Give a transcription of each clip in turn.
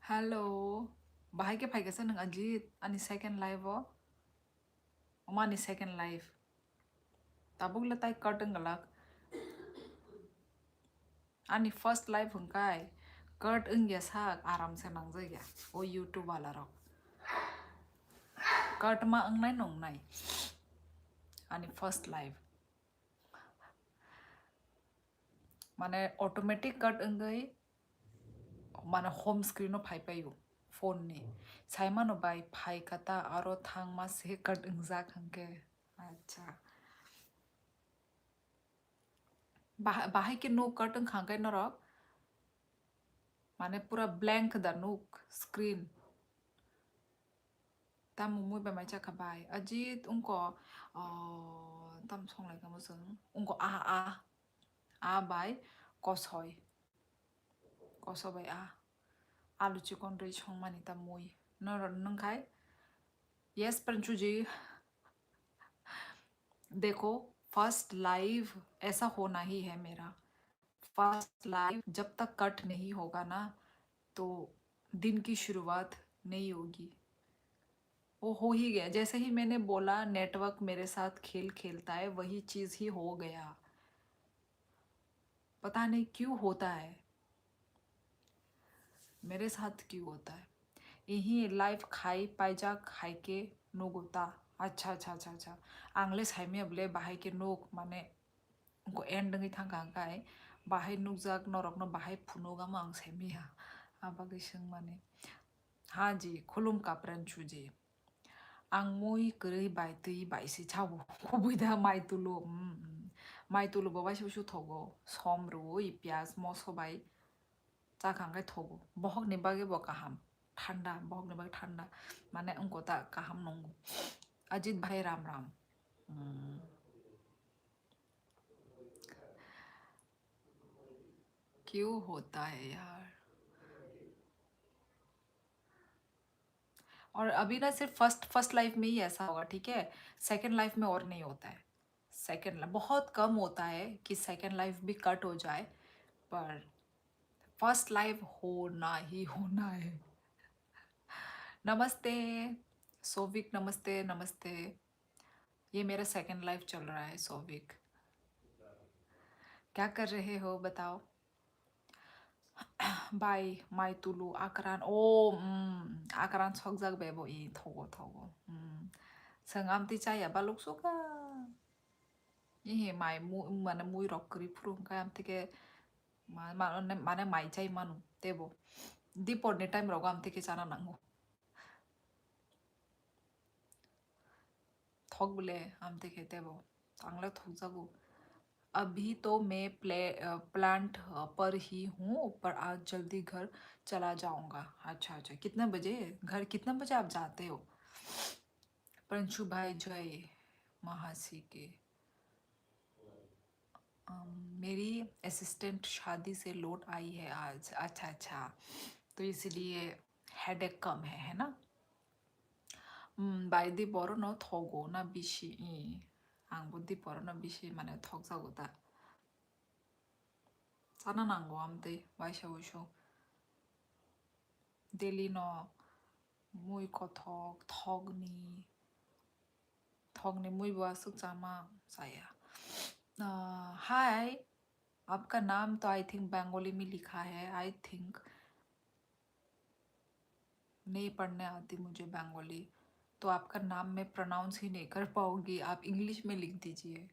Hello. Bahaya pai kesa nang ajit ani second live o. Omani second live. Tabuk letai curtain galak. Ani first live hungkai. Kurt ung ya sak aram se nang zai ya. O YouTube wala ro. Kurt ma ung nai nong nai. Ani first live. Mane automatic cut ung gai. Mana home screen o pai pai yu. Phone ni. Sai mano bai pai kata aro thang ma se cut ung zak hangke. अच्छा बाहाय के no curtain खांगाय न रक माने पूरा blank the नुक screen तम मुई बमाय चा खबाय अजीत उनको तम संग लाइक मुसुं उनको आ बाय कसय बाय आलू चिकन रै संग मानि तम मुई न नंखाय यस पंचू जी देखो फर्स्ट लाइव ऐसा होना ही है मेरा फर्स्ट लाइव जब तक कट नहीं होगा ना तो दिन की शुरुआत नहीं होगी वो हो ही गया जैसे ही मैंने बोला नेटवर्क मेरे साथ खेल खेलता है वही चीज ही हो गया पता नहीं क्यों होता है मेरे साथ क्यों होता है यही लाइफ खाई पाइजा खाई के नोग होता अच्छा आंगले साइमे अबले बाहाय के नोग माने उनको एंड दंगी थां गांगाय बाहाय नुक जाक नरक न बाहाय फुनोगा मांग साइमिया आबागैसं माने हाँ जी खुलुम कापरन छुजी आं मुई गरै बाय तै बायसि चावो खबैदा माइ तुलु बाबाय सुसु थगो सम रुई प्याज मसबाय जाखांगाय थगो बहक नि बागे बकाहाम ठंडा बहक नि बागे ठंडा माने उनको ता काहाम नंगो अजित भाई राम राम क्यों होता है यार और अभी ना सिर्फ फर्स्ट लाइफ में ही ऐसा होगा ठीक है सेकंड लाइफ में और नहीं होता है सेकंड बहुत कम होता है कि सेकंड लाइफ भी कट हो जाए पर फर्स्ट लाइफ होना ही होना है नमस्ते सोविक नमस्ते नमस्ते ये मेरा सेकंड लाइफ चल रहा है सोविक क्या कर रहे हो बताओ बाय माय तुलु आकरान ओ आकरान सकजाक बेबो इ थगो संगामति चाया बालुक सोका ये माय माने मुई रक्करी फुरुम का आम तेके माने माय चाय मानु तेबो दीपोरनि टाइम रगो आम तेके जाना नांगो थक बोले आम तेके तेबो तांगले थक जागो अभी तो मैं प्लांट पर ही हूँ पर आज जल्दी घर चला जाऊंगा अच्छा कितने बजे घर कितने बजे आप जाते हो पंशु भाई जय महासी के मेरी असिस्टेंट शादी से लौट आई है आज अच्छा तो इसलिए हेडेक कम है ना बायदि बरो न थगो ना बिशी आंबो दि बरो न बिशी माने थक जागो दा जाना नांगौ आमदै वाइसावसो डेली न मुई कथक थगनी मुई वासुक जामा जाया हाय आपका नाम तो आई थिंक बंगाली में लिखा है आई थिंक नहीं पढ़ने आती मुझे बंगाली तो आपका नाम मैं प्रोनाउंस ही नहीं कर पाऊंगी आप इंग्लिश में लिख दीजिए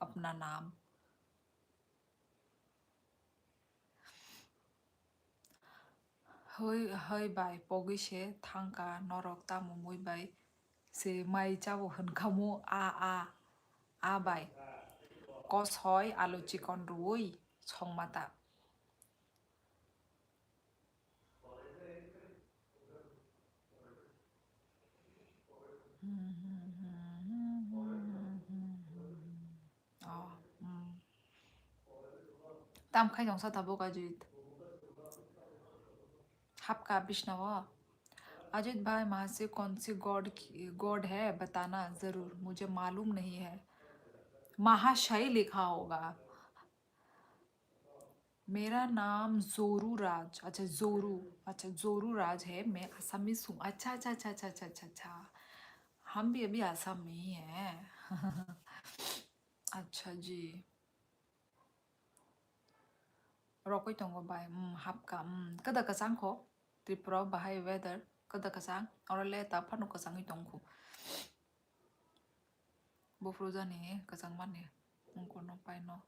अपना नाम हय बाय पगिसे थांका नरक तामु मुई बाय से माइ चाबो होनखामु आ बाय कस हय आलु चिकन रुई संमाता ताम खाइ जंसा थाबो गाजित हापका विष्णव अजित भाई महाशय कौन सी गॉड है बताना जरूर मुझे मालूम नहीं है महाशय लिखा होगा मेरा नाम जोरू राज। अच्छा जोरू। अच्छा जोरू राज है। मैं असमीस हूँ। अच्छा अच्छा अच्छा अच्छा अच्छा अच्छा अच्छा। हम भी अभी आसाम में ही हैं। अच्छा जी। रॉको तंगो बाय हापका कदा कसंग को त्रिपुरा बाहाय वेदर कदा कसंग और ले ता फनु कसंग ही तंगो बोफ्रोजा ने कसंग माने उनको नो पाई नो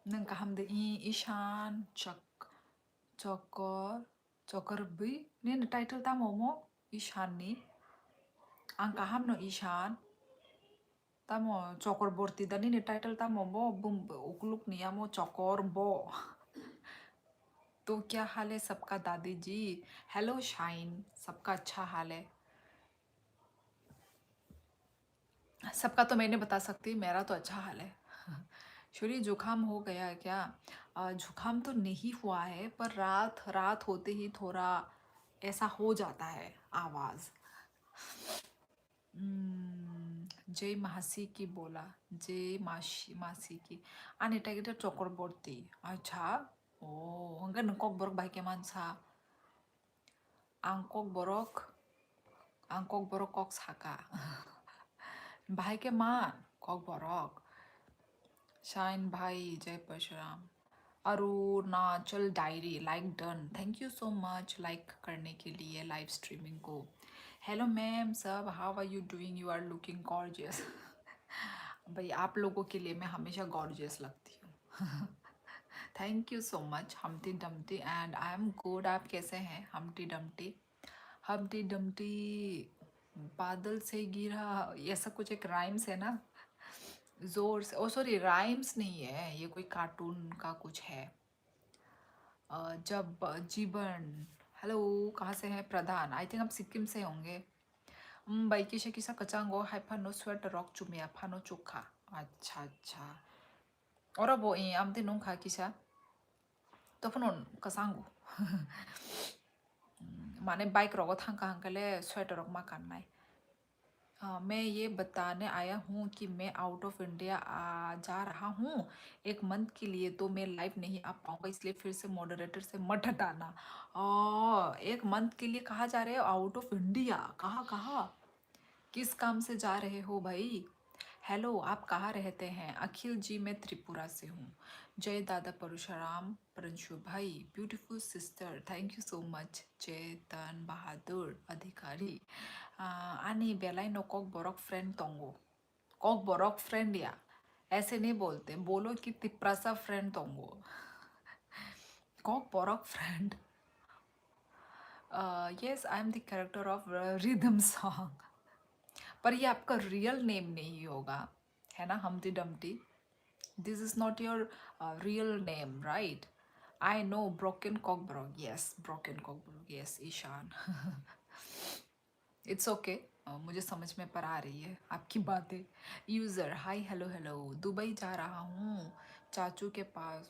नंग का हम दे ईशान चक चोकर चोकर भी ने टाइटल ता मोमो ईशान नी ang kaham no Ishan tamo chokor borti dani ni title tamo bo bum ukluk नियमो चौकोर बो तो क्या हाल है सबका दादी जी हेलो शाइन सबका अच्छा हाल है सबका तो मैं नहीं बता सकती मेरा तो अच्छा हाल है शूरी जुकाम हो गया है क्या जुकाम तो नहीं हुआ है पर रात रात होते ही थोड़ा ऐसा हो जाता है आवाज़ जय मासी की बोला जय मासी मासी की आनिटा गिटा चक्रवर्ती अच्छा ओ enggak nengkok borok baik mansa angkok borok kok saka baik man kok borok shine भाई जय Parshuram Arunachal diary like done thank you so much like करने के लिए लाइव स्ट्रीमिंग को हेलो मैम सब how are you doing you are looking gorgeous भाई आप लोगों के लिए मैं हमेशा गॉर्जियस लगती हूँ thank you so much Humpty Dumpty and I am good आप कैसे हैं हमटी डमटी बादल से गिरा ऐसा कुछ एक राइम्स है ना जोर से ओ सॉरी राइम्स नहीं है ये कोई कार्टून का कुछ है जब जीवन हेलो कहाँ से हैं प्रधान आई थिंक आप सिक्किम से होंगे बाइकी से किसा कचांगो हाई फानो स्वेटर रॉक चुमिया फानो चुखा अच्छा अच्छा और अब वो ये आमते नों खा किसा तो फानो कचांगो माने बाइक रॉक थांका हंकले स्वेटर रॉक मा करना है मैं ये बताने आया हूँ कि मैं आउट ऑफ इंडिया जा रहा हूँ एक मंथ के लिए तो मैं लाइव नहीं आ पाऊँगा इसलिए फिर से मॉडरेटर से मत हटाना एक मंथ के लिए कहाँ जा रहे हो आउट ऑफ इंडिया कहाँ कहाँ किस काम से जा रहे हो भाई हेलो आप कहाँ रहते हैं अखिल जी मैं त्रिपुरा से हूँ जय दादा परशुराम परंशु भाई beautiful sister thank you so much Chetan Bahadur Adhikari आनी बेलाई नो कॉक बोरक फ्रेंड तोंगो कॉक बोरक फ्रेंड या ऐसे नहीं बोलते बोलो कि तिप्रासा फ्रेंड तोंगो Kokborok friend yes I am the character of rhythm song पर ये आपका रियल नेम नहीं होगा है ना Humpty Dumpty this is not your real name right I know broken Kokborok yes broken Kokborok yes Ishan it's okay मुझे समझ में पर आ रही है आपकी बातें user hi hello hello Dubai जा रहा हूँ चाचू के पास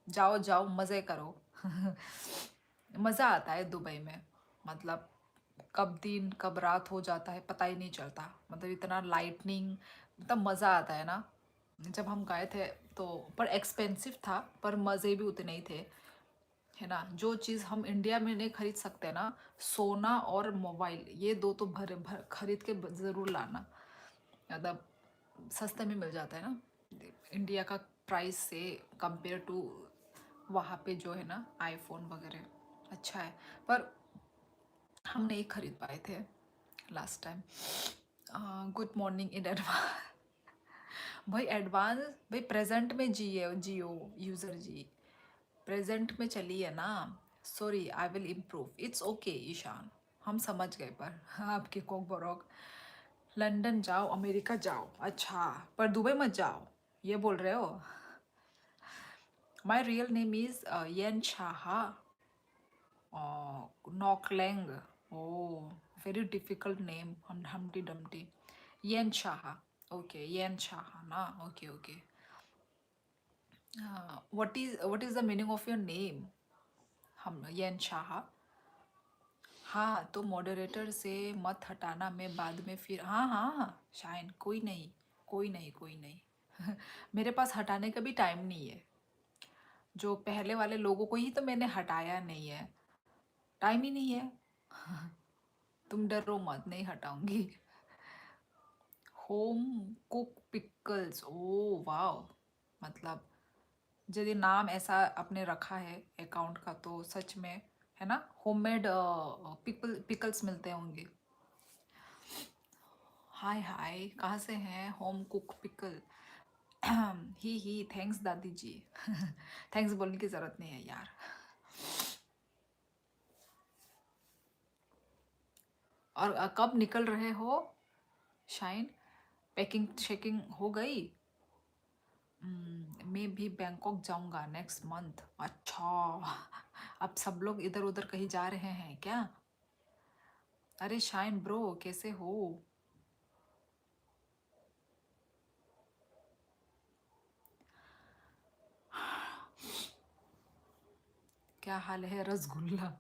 जाओ जाओ मज़े करो मज़ा आता है दुबई में मतलब कब दिन कब रात हो जाता है पता ही नहीं चलता मतलब इतना लाइटनिंग मतलब मज़ा आता है ना जब हम गए थे तो पर एक्सपेंसिव था पर मज़े भी उतने ही थे है ना जो चीज़ हम इंडिया में नहीं खरीद सकते ना सोना और मोबाइल ये दो तो भर भर खरीद के ज़रूर लाना मतलब सस्ते में मिल जाता है ना इंडिया का प्राइस से कंपेयर टू वहाँ पे जो है ना आईफोन वगैरह अच्छा है पर हम नहीं खरीद पाए थे last time good morning in advance भाई एडवांस भाई प्रेजेंट में जिए जियो यूज़र जी प्रेजेंट में चलिए ना sorry I will improve it's okay Ishan हम समझ गए पर आपके कोक बरोक लंदन जाओ अमेरिका जाओ अच्छा पर दुबई मत जाओ ये बोल रहे हो my real name is Yen Shah Noklang oh very difficult name Humpty Dumpty Yen Shah okay Yen Shah ना okay okay what is the meaning of your name हम येन शाह। हाँ तो मॉडरेटर से मत हटाना, मैं बाद में फिर, हाँ हाँ हाँ शाइन, कोई नहीं, कोई नहीं, कोई नहीं। मेरे पास हटाने का भी टाइम नहीं है। जो पहले वाले लोगों को ही तो मैंने हटाया नहीं है, टाइम ही नहीं है। तुम डरो मत, नहीं हटाऊंगी। Home cook pickles, oh wow. मतलब यदि नाम ऐसा आपने रखा है अकाउंट का तो सच में, है ना, होममेड पिकल्स मिलते होंगे। हाय हाय, कहाँ से हैं? Home cook pickle. Hi thanks दादी जी। थैंक्स बोलने की ज़रूरत नहीं है यार। और कब निकल रहे हो शाइन? पैकिंग शेकिंग हो गई? मैं भी बैंकॉक जाऊंगा नेक्स्ट मंथ। अच्छा। अब सब लोग इधर उधर कहीं जा रहे हैं क्या? अरे शाइन ब्रो, कैसे हो? क्या हाल है रसगुल्ला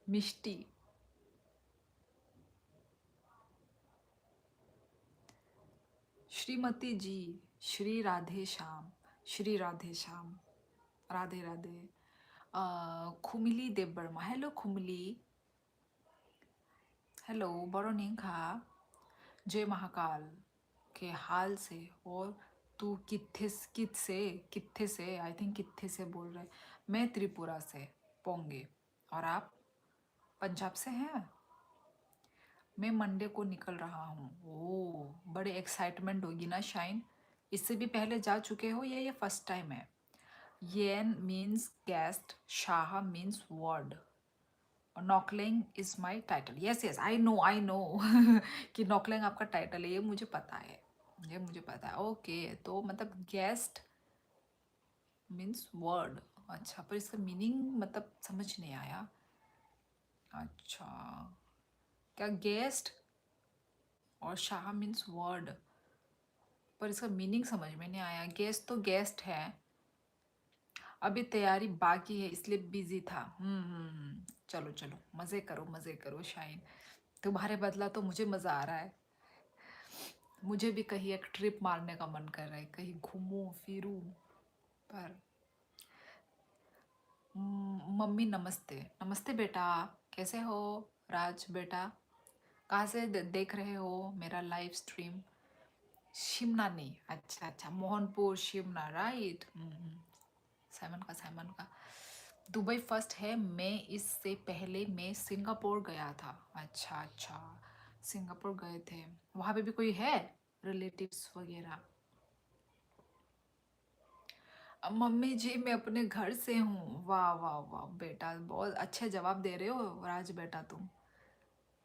मिष्टी? श्रीमती जी, श्री राधे श्याम, श्री राधे श्याम, राधे राधे। खुमिली देव वर्मा, हेलो खुमिली। हेलो बरोनिंग खा। जय महाकाल के हाल से। और तू कित्थे से, आई थिंक कित्थे से बोल रहे। मैं त्रिपुरा से, पोंगे। और आप पंजाब से हैं? मैं मंडे को निकल रहा हूँ। ओ बड़े एक्साइटमेंट होगी ना शाइन। इससे भी पहले जा चुके हो या ये फर्स्ट टाइम है? Yen means guest, Shah means word, Noklang is my title. Yes yes I know. कि नॉकलेंग आपका टाइटल है, ये मुझे पता है, ये मुझे पता है। ओके तो मतलब गेस्ट मीन्स वर्ड। अच्छा, पर इसका मीनिंग मतलब समझ नहीं आया। अच्छा, क्या गेस्ट और शाह मीन्स वर्ड, पर इसका मीनिंग समझ में नहीं आया। गेस्ट तो गेस्ट है। अभी तैयारी बाकी है इसलिए बिजी था। चलो चलो, मज़े करो मज़े करो शाइन। तुम्हारे बदला तो मुझे मज़ा आ रहा है। मुझे भी कहीं एक ट्रिप मारने का मन कर रहा है, कहीं घूमूं फिरूं। पर मम्मी नमस्ते। नमस्ते बेटा, कैसे हो? राज बेटा, कहाँ से देख रहे हो मेरा लाइव स्ट्रीम? शिमला नहीं, अच्छा अच्छा, मोहनपुर शिमला, राइट। साइमन का दुबई फर्स्ट है। मैं इससे पहले मैं सिंगापुर गया था। अच्छा अच्छा, सिंगापुर गए थे। वहाँ पे भी कोई है रिलेटिव्स वगैरह? मम्मी जी मैं अपने घर से हूँ। वाह वाह वाह बेटा, बहुत अच्छे जवाब दे रहे हो राज बेटा तुम।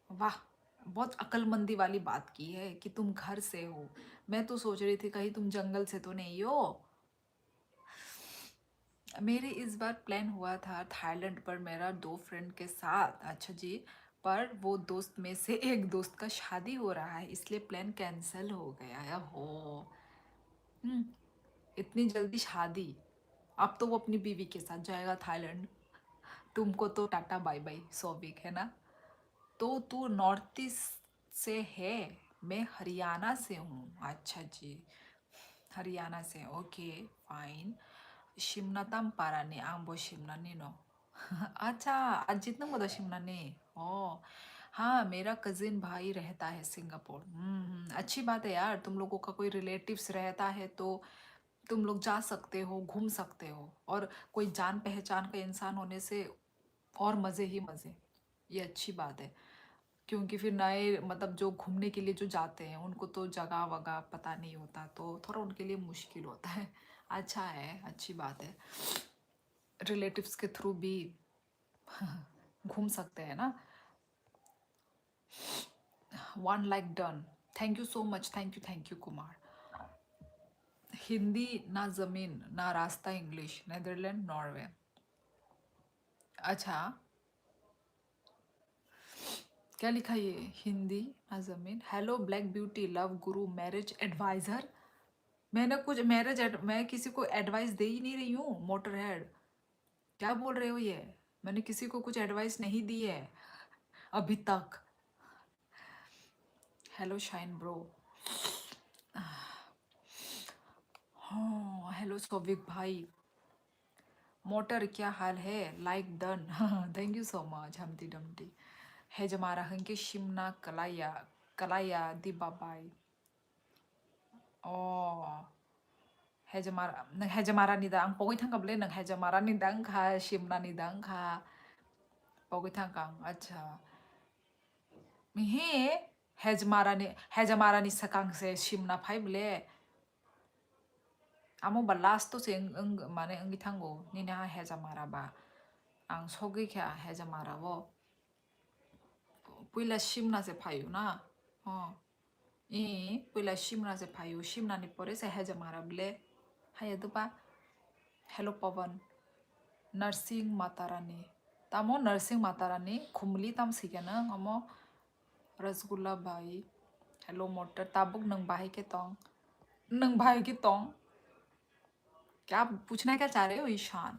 वाह, बहुत अक्लमंदी वाली बात की है कि तुम घर से हो। मैं तो सोच रही थी कहीं तुम जंगल से तो नहीं हो। मेरे इस बार प्लान हुआ था थाईलैंड पर मेरा दो फ्रेंड के साथ। अच्छा जी, पर वो दोस्त में से एक दोस्त का शादी हो रहा है इसलिए प्लान कैंसिल हो गया है। हो हम्म, इतनी जल्दी शादी? अब तो वो अपनी बीवी के साथ जाएगा थाईलैंड। तुमको तो टाटा बाय बाय सौविक, है ना? तो तू नॉर्थ ईस्ट से है? मैं हरियाणा से हूँ। अच्छा जी, हरियाणा से, ओके फाइन। शिमनाताम पारानी आंबो शिमनानी नो। अच्छा, अजित ना शिमनानी। ओ हाँ, मेरा कजिन भाई रहता है सिंगापुर। अच्छी बात है यार, तुम लोगों का कोई रिलेटिव्स रहता है तो तुम लोग जा सकते हो, घूम सकते हो। और कोई जान पहचान का इंसान होने से और मज़े ही मज़े। ये अच्छी बात है, क्योंकि फिर नए मतलब जो घूमने के लिए जो जाते हैं उनको तो जगह वगह पता नहीं होता, तो थोड़ा उनके लिए मुश्किल होता है। अच्छा है, अच्छी बात है। रिलेटिव्स के थ्रू भी घूम सकते हैं ना। One like done. Thank you so much, thank you Kumar. Hindi ना ज़मीन ना रास्ता, इंग्लिश, नेदरलैंड, नॉर्वे। अच्छा, क्या लिखा ये? हिंदी ना ज़मीन। हेलो ब्लैक ब्यूटी, लव गुरु, मैरिज एडवाइज़र। मैंने कुछ मैं किसी को एडवाइस दे ही नहीं रही हूँ, मोटर हेड। क्या बोल रहे हो ये? मैंने किसी को कुछ एडवाइस नहीं दी है अभी तक। Hello shine bro. हाँ हेलो सौविक भाई। मोटर क्या हाल है? Like done. Thank you so much Humpty Dumpty. हेजमारा हंके शिमना कलाया कलाया दिबाबाई। Oh, Hejamara, nang Hejamara nidang, pokoy tangkap le nang Hejamara nidang ka, Shimna nidang ka, pokoy tangkang, acha. Mihe, Hejamara ni sakang se Shimna five le. Amo ba last to se mane ang gitango, ni na Hejamara ba. Ang sogi kya Hejamara wo. Puila Shimna se payo na. Oh. Puila Shimna se payo, Shimna ni pore se Hejamara ble. Haya dupa. Hello Pavan. Nursing Matarani. Tamo Nursing Matarani. Khumli tam sikena. Amo Rasgulla Bhai. Hello Motor. Tabuk nang bhai के tong. नंग भाई की तोंग। क्या पूछना क्या चाह रहे हो ईशान?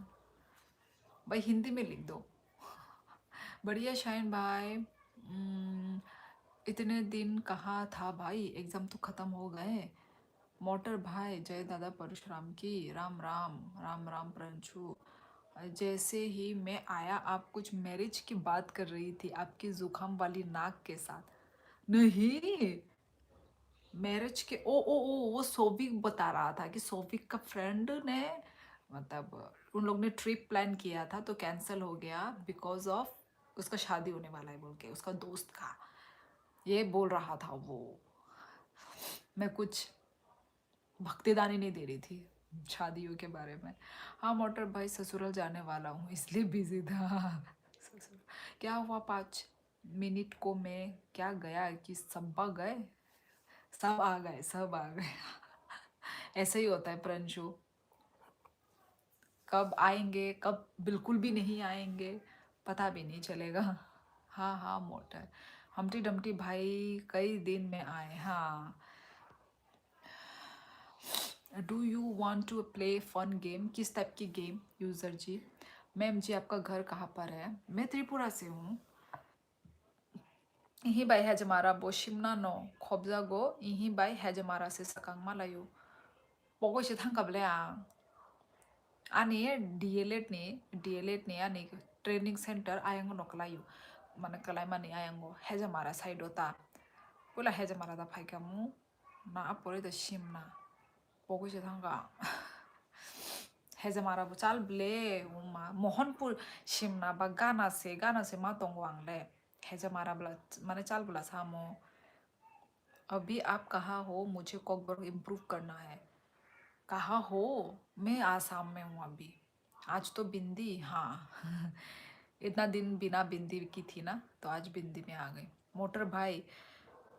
भाई हिंदी में लिख दो। बढ़िया शाइन भाई। इतने दिन कहाँ था भाई? एग्जाम तो खत्म हो गए। मोटर भाई जय दादा परशुराम की। राम राम राम राम प्रंशु। जैसे ही मैं आया आप कुछ मैरिज की बात कर रही थी आपकी जुकाम वाली नाक के साथ। नहीं, मैरिज के ओ वो सोविक बता रहा था कि सोविक का फ्रेंड ने मतलब उन लोग ने ट्रिप प्लान किया था तो कैंसिल हो गया बिकॉज ऑफ उसका शादी होने वाला है बोल के उसका दोस्त का। ये बोल रहा था वो। मैं कुछ भक्तिदानी नहीं दे रही थी शादियों के बारे में। हाँ मोटर भाई ससुराल जाने वाला हूँ इसलिए बिजी था। ससुर क्या हुआ 5 मिनट को मैं क्या गया कि सब आ गए। सब आ गए सब आ गए। ऐसे ही होता है प्रंशु। कब आएंगे कब बिल्कुल भी नहीं आएंगे पता भी नहीं चलेगा। हाँ हाँ मोटर। हमटी डमटी भाई कई दिन में आए। हाँ। Do you want to play fun game? किस टाइप की game user ji? Ma'am ji आपका घर कहाँ पर है? मैं त्रिपुरा से हूँ। यही बाई है जमारा बो शिमना नो खोबजा गो यही बाई है जमारा से सकंग मालायो पोको से थंग कबले आने डीएलएड ने आने ट्रेनिंग सेंटर आयंगो नोकलायो माने कलाई माने आयंगो है जमारा साइड होता पुला है जमारा दा फाइका मु ना अपोरे द शिमना पोको से थंगा हेजमारा चाल ब्ले उमा मोहनपुर शिमना बा गाना से मा तोंगो आंगले हेजमारा ब्ला माने चाल ब्ला सामो। अभी आप कहाँ हो? मुझे कॉकबर्ग इम्प्रूव करना है। कहाँ हो? मैं आसाम में हूँ अभी। आज तो बिंदी। हाँ। इतना दिन बिना बिंदी की थी ना तो आज बिंदी में आ गई। मोटर भाई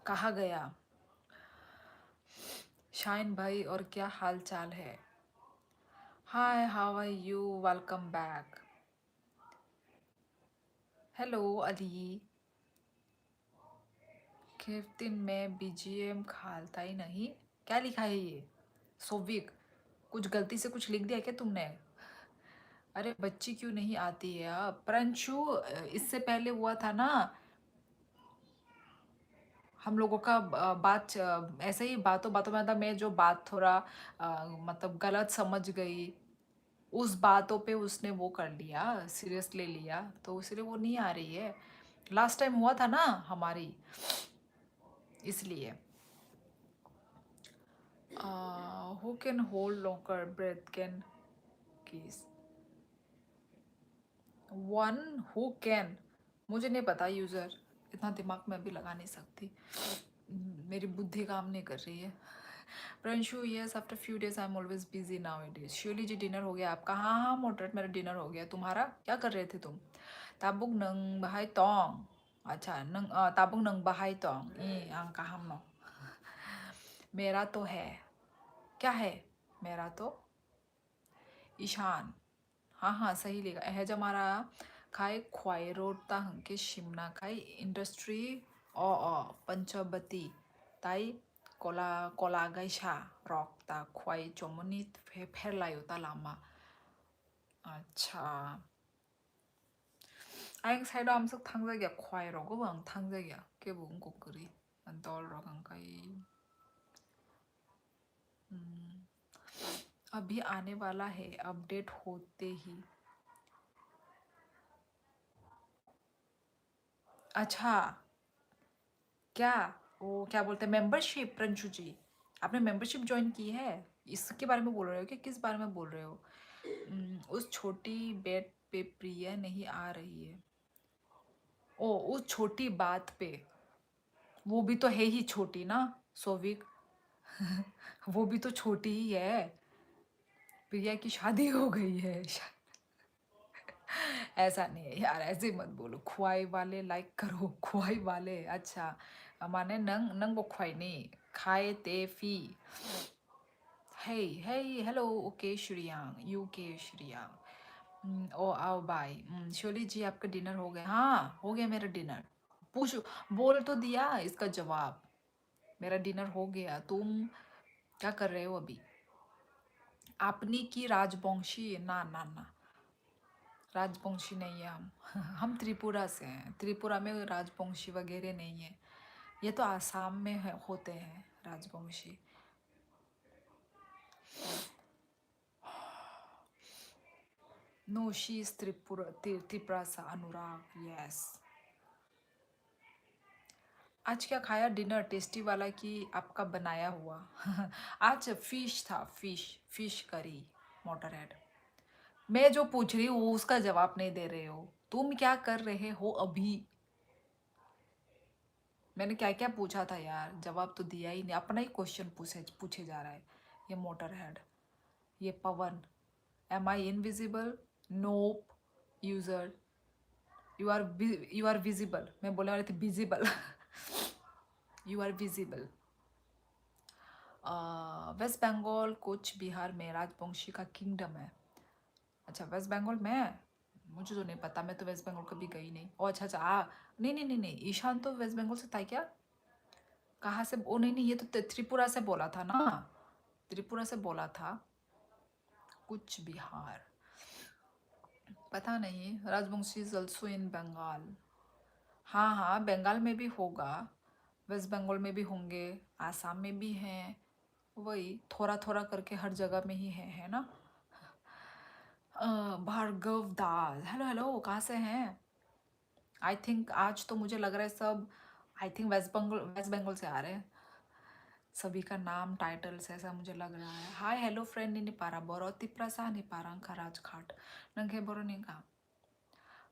कहाँ गया? शाइन भाई और क्या हाल चाल है? Hi how are you? Welcome back. Hello Ali. 15 में बीजीएम खालता ही नहीं। क्या लिखा है ये? सोविक कुछ गलती से कुछ लिख दिया क्या तुमने? अरे बच्ची क्यों नहीं आती है अब? प्रंशु इससे पहले हुआ था ना हम लोगों का बात ऐसे ही बातों बातों में था। मैं जो बात थोड़ा मतलब गलत समझ गई उस बातों पे उसने वो कर लिया सीरियस ले लिया तो इसलिए वो नहीं आ रही है। लास्ट टाइम हुआ था ना हमारी इसलिए। Who can hold longer breath can किस वन हु कैन? मुझे नहीं पता यूज़र। इतना दिमाग में अभी लगा नहीं सकती। मेरी बुद्धि काम नहीं कर रही है। Pranshu yes after few days I am always busy now it is. Surely जी डिनर हो गया आपका? हाँ हाँ मोटरेट मेरा डिनर हो गया। तुम्हारा क्या कर रहे थे तुम? ताबुक नंग बहाई तोंग। अच्छा नंग ताबुक नंग बहाई तोंग आंग का हम नो। मेरा तो है। क्या है? मेरा तो ईशान। हाँ हाँ सही लेगा है हमारा खाए ख्वाई रोडता हंके शिमना खाई इंडस्ट्री पंचबती ताई कोला कोला गैसा रॉकता ख्वाई चोमनी फेर लायोता लामा। अच्छा 아잉 사이로 암석 탕자기야 과이라고 방 탕자기야 깨본 꼬끄리 안 떠올라간 काई अभी आने वाला है अपडेट होते ही अच्छा क्या वो क्या बोलते हैं मेंबरशिप रंजू जी आपने मेंबरशिप ज्वाइन की है इसके बारे में बोल रहे हो कि किस बारे में बोल रहे हो उस छोटी बेड पे प्रिया नहीं आ रही है ओ उस छोटी बात पे वो भी तो है ही छोटी ना सोविक वो भी तो छोटी ही है प्रिया की शादी हो गई है ऐसा नहीं है यार ऐसे मत बोलो खुआई वाले लाइक करो खुआई वाले अच्छा माने नंग नंग वो खुआई नहीं खाए ते फी Hey, hey, hello, okay Shreyang UK Shreyang oh आओ बाय शोली जी आपका डिनर हो गया हाँ हो गया मेरा डिनर पूछ बोल तो दिया इसका जवाब मेरा डिनर हो गया तुम क्या कर रहे हो अभी आपने की राजवंशी ना ना ना राजवंशी नहीं है हम हम त्रिपुरा से हैं त्रिपुरा में राजवंशी वगैरह नहीं है ये तो आसाम में होते हैं Rajbanshi no she is Tripura Tripura से अनुराग यस आज क्या खाया डिनर टेस्टी वाला कि आपका बनाया हुआ आज फिश था fish fish curry motor head मैं जो पूछ रही हूँ उसका जवाब नहीं दे रहे हो तुम क्या कर रहे हो अभी मैंने क्या क्या पूछा था यार जवाब तो दिया ही नहीं अपना ही क्वेश्चन पूछे पूछे जा रहा है ये मोटर हेड ये Pavan am I invisible nope user you are visible मैं बोलने वाली थी visible you are visible West Bengal कुछ बिहार में राजवंशी का किंगडम है अच्छा वेस्ट बंगाल में मुझे तो नहीं पता मैं तो वेस्ट बंगाल कभी गई नहीं ओ अच्छा अच्छा नहीं नहीं नहीं नहीं ईशान तो वेस्ट बंगाल से था क्या कहाँ से ओ नहीं नहीं ये तो त्रिपुरा से बोला था ना त्रिपुरा से बोला था कुछ बिहार पता नहीं Rajbanshi is also in Bengal हाँ हाँ बंगाल में भी होगा वेस्ट बंगाल में भी होंगे आसाम में भी हैं वही थोड़ा थोड़ा करके हर जगह में ही है ना भार्गव दास हेलो हेलो कहाँ से हैं आई थिंक आज तो मुझे लग रहा है सब आई थिंक वेस्ट बंगाल से आ रहे हैं सभी का नाम टाइटल्स ऐसा मुझे लग रहा है हाय हेलो फ्रेंड नहीं पारा बोरो तिप्रा सा नहीं पारा का राजघाट नंगे बोरो नहीं का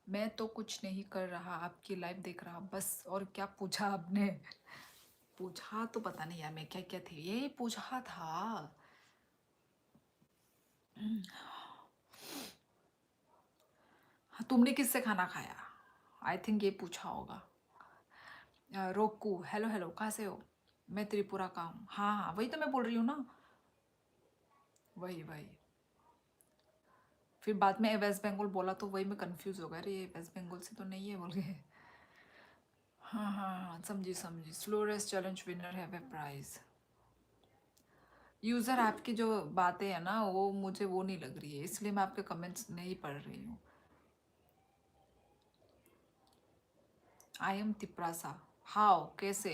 मैं तो कुछ नहीं कर रहा आपकी लाइव देख रहा बस और क्या पूछा आपने पूछा तो पता नहीं यार मैं क्या क्या थी यही पूछा था तुमने किससे खाना खाया आई थिंक ये पूछा होगा रोकू हेलो हेलो कहाँ से हो मैं त्रिपुरा का हूँ हाँ हाँ वही तो मैं बोल रही हूँ ना वही वही फिर बाद में वेस्ट बंगाल बोला तो वही मैं कंफ्यूज हो गया अरे ये वेस्ट बंगाल से तो नहीं है बोल के हाँ हाँ हाँ समझी समझी स्लोरेस्ट चैलेंज विनर है वे प्राइज यूज़र आपकी जो बातें हैं ना वो मुझे वो नहीं लग रही है इसलिए मैं आपके कमेंट्स नहीं पढ़ रही हूँ आई एम तिप्रासा हाउ कैसे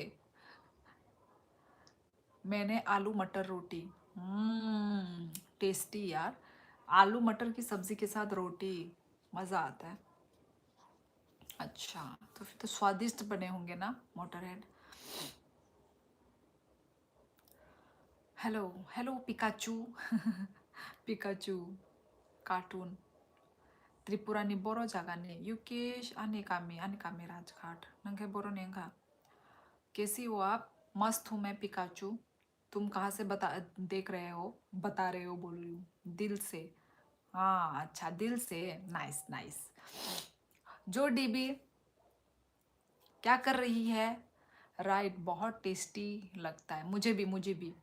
मैंने आलू मटर रोटी टेस्टी यार आलू मटर की सब्जी के साथ रोटी मज़ा आता है अच्छा तो फिर तो स्वादिष्ट बने होंगे ना motor head hello hello Pikachu Pikachu cartoon Tripura नि बोरो जागानि युकेश अनिकामी राजघाट नंगे बोरो नेंगा कैसी हो आप मस्त हूँ मैं पिकाचू तुम कहाँ से बता देख रहे हो बता रहे हो बोल रही हूँ दिल से हाँ अच्छा दिल से नाइस नाइस जो डीबी क्या कर रही है राइट बहुत टेस्टी लगता है मुझे भी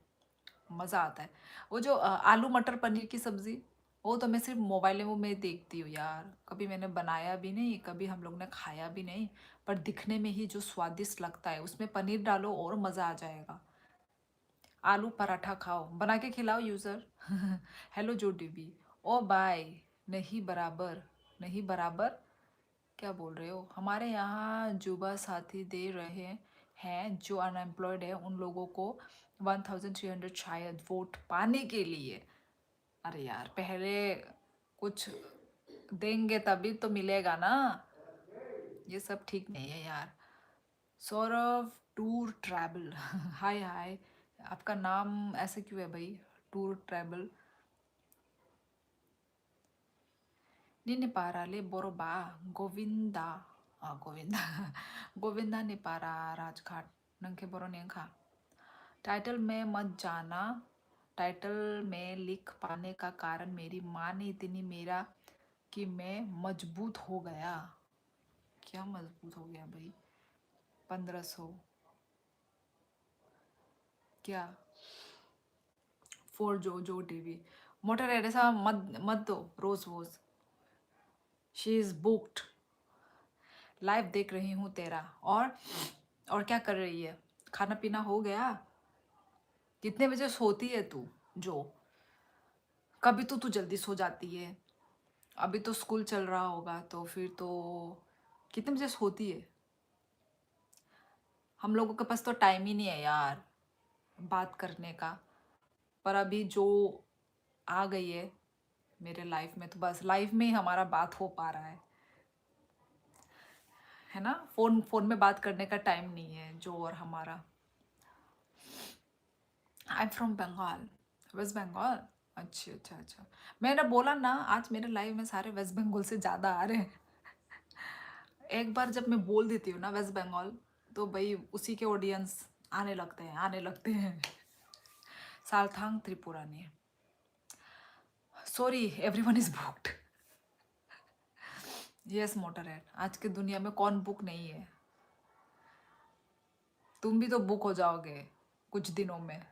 मज़ा आता है वो जो आलू मटर पनीर की सब्ज़ी वो तो मैं सिर्फ मोबाइल में वो मैं देखती हूँ यार कभी मैंने बनाया भी नहीं कभी हम लोग ने खाया भी नहीं पर दिखने में ही जो स्वादिष्ट लगता है उसमें पनीर डालो और मज़ा आ जाएगा आलू पराठा खाओ बना के खिलाओ यूज़र हेलो जो डीबी ओ बाय नहीं बराबर नहीं बराबर क्या बोल रहे हो? हमारे यहाँ जुबा साथी दे रहे हैं जो अनएम्प्लॉयड है उन लोगों को 1300 शायद वोट पाने के लिए। अरे यार, पहले कुछ देंगे तभी तो मिलेगा ना। ये सब ठीक नहीं है यार। सौरभ टूर ट्रैवल हाय हाय, आपका नाम ऐसे क्यों है भाई? टूर ट्रैवल निन्ने पाराले बोरोबा गोविंदा गोविंदा गोविंदा ने पारा राजघाट नंखे बोरो नेखा। टाइटल में मत जाना। टाइटल में लिख पाने का कारण मेरी माँ ने इतनी मेरा कि मैं मजबूत हो गया। क्या मजबूत हो गया भाई? 1500 क्या? फोर जो टीवी मोटर है ऐसा मत मत दो। रोज रोज शी इज बुक्ड। लाइव देख रही हूँ तेरा। और क्या कर रही है? खाना पीना हो गया? कितने बजे सोती है तू? जो कभी तो तू जल्दी सो जाती है। अभी तो स्कूल चल रहा होगा तो फिर तो कितने बजे सोती है? हम लोगों के पास तो टाइम ही नहीं है यार बात करने का। पर अभी जो आ गई है मेरे लाइफ में तो बस लाइफ में ही हमारा बात हो पा रहा है ना। फोन फोन में बात करने का टाइम नहीं है जो और हमारा। I am from Bengal. West Bengal. अच्छा अच्छा अच्छा। मैंने बोला ना आज मेरे लाइव में सारे वेस्ट बंगाल से ज़्यादा आ रहे हैं। एक बार जब मैं बोल देती हूँ ना वेस्ट बंगाल तो भाई उसी के ऑडियंस आने लगते हैं। सालथांग त्रिपुरा ने। Sorry everyone is booked. Yes motorhead, आज की दुनिया में कौन बुक नहीं है? तुम भी तो बुक हो जाओगे कुछ दिनों में।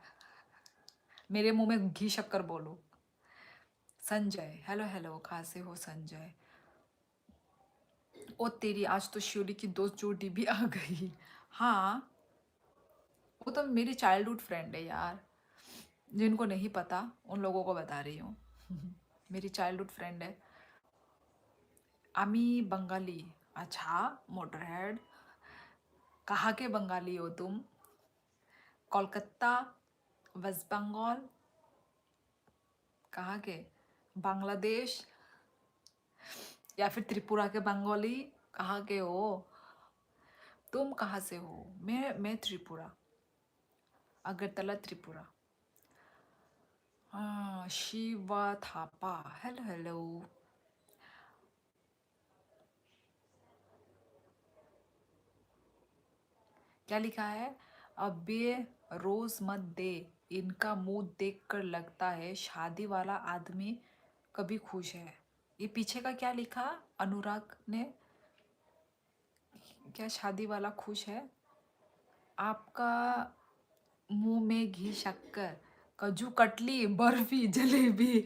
मेरे मुंह में घी शक्कर बोलो। संजय हेलो हेलो, कहाँ से हो संजय? ओ तेरी, आज तो शिवली की दोस्त जोड़ी भी आ गई। हाँ, वो तो मेरी चाइल्डहुड फ्रेंड है यार। जिनको नहीं पता उन लोगों को बता रही हूँ। मेरी चाइल्डहुड फ्रेंड है। आमी बंगाली। अच्छा मोटरहेड, कहाँ के बंगाली हो तुम? कोलकाता, वेस्ट बंगाल, कहाँ के? बांग्लादेश या फिर त्रिपुरा के बंगाली? कहाँ के हो तुम? कहाँ से हो? मैं त्रिपुरा, अगरतला त्रिपुरा। हाँ, शिवा थापा हेलो हेलो। क्या लिखा है? अबे रोज मत दे, इनका मुंह देख कर लगता है शादी वाला आदमी कभी खुश है। ये पीछे का क्या लिखा अनुराग ने? क्या शादी वाला खुश है? आपका मुंह में घी शक्कर, kaju katli, barfi, jalebi.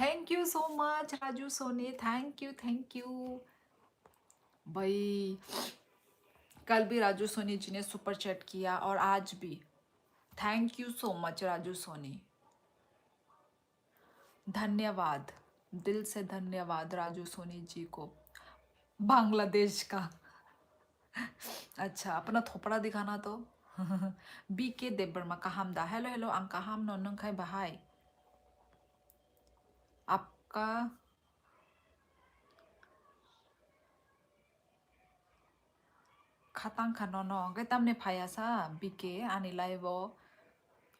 Thank you so much Raju Soni, thank you भाई। कल भी राजू सोनी जी ने सुपर चैट किया और आज भी। Thank you so much Raju Soni. धन्यवाद, दिल से धन्यवाद राजू सोनी जी को। बांग्लादेश का। अच्छा, अपना थोपड़ा दिखाना तो। बी के देबर्मा काहामदा हेलो हेलो आं काहाम नंखाय बाहाय। आपका खातां खानो गै तमने फायासा बीके आनी लाइव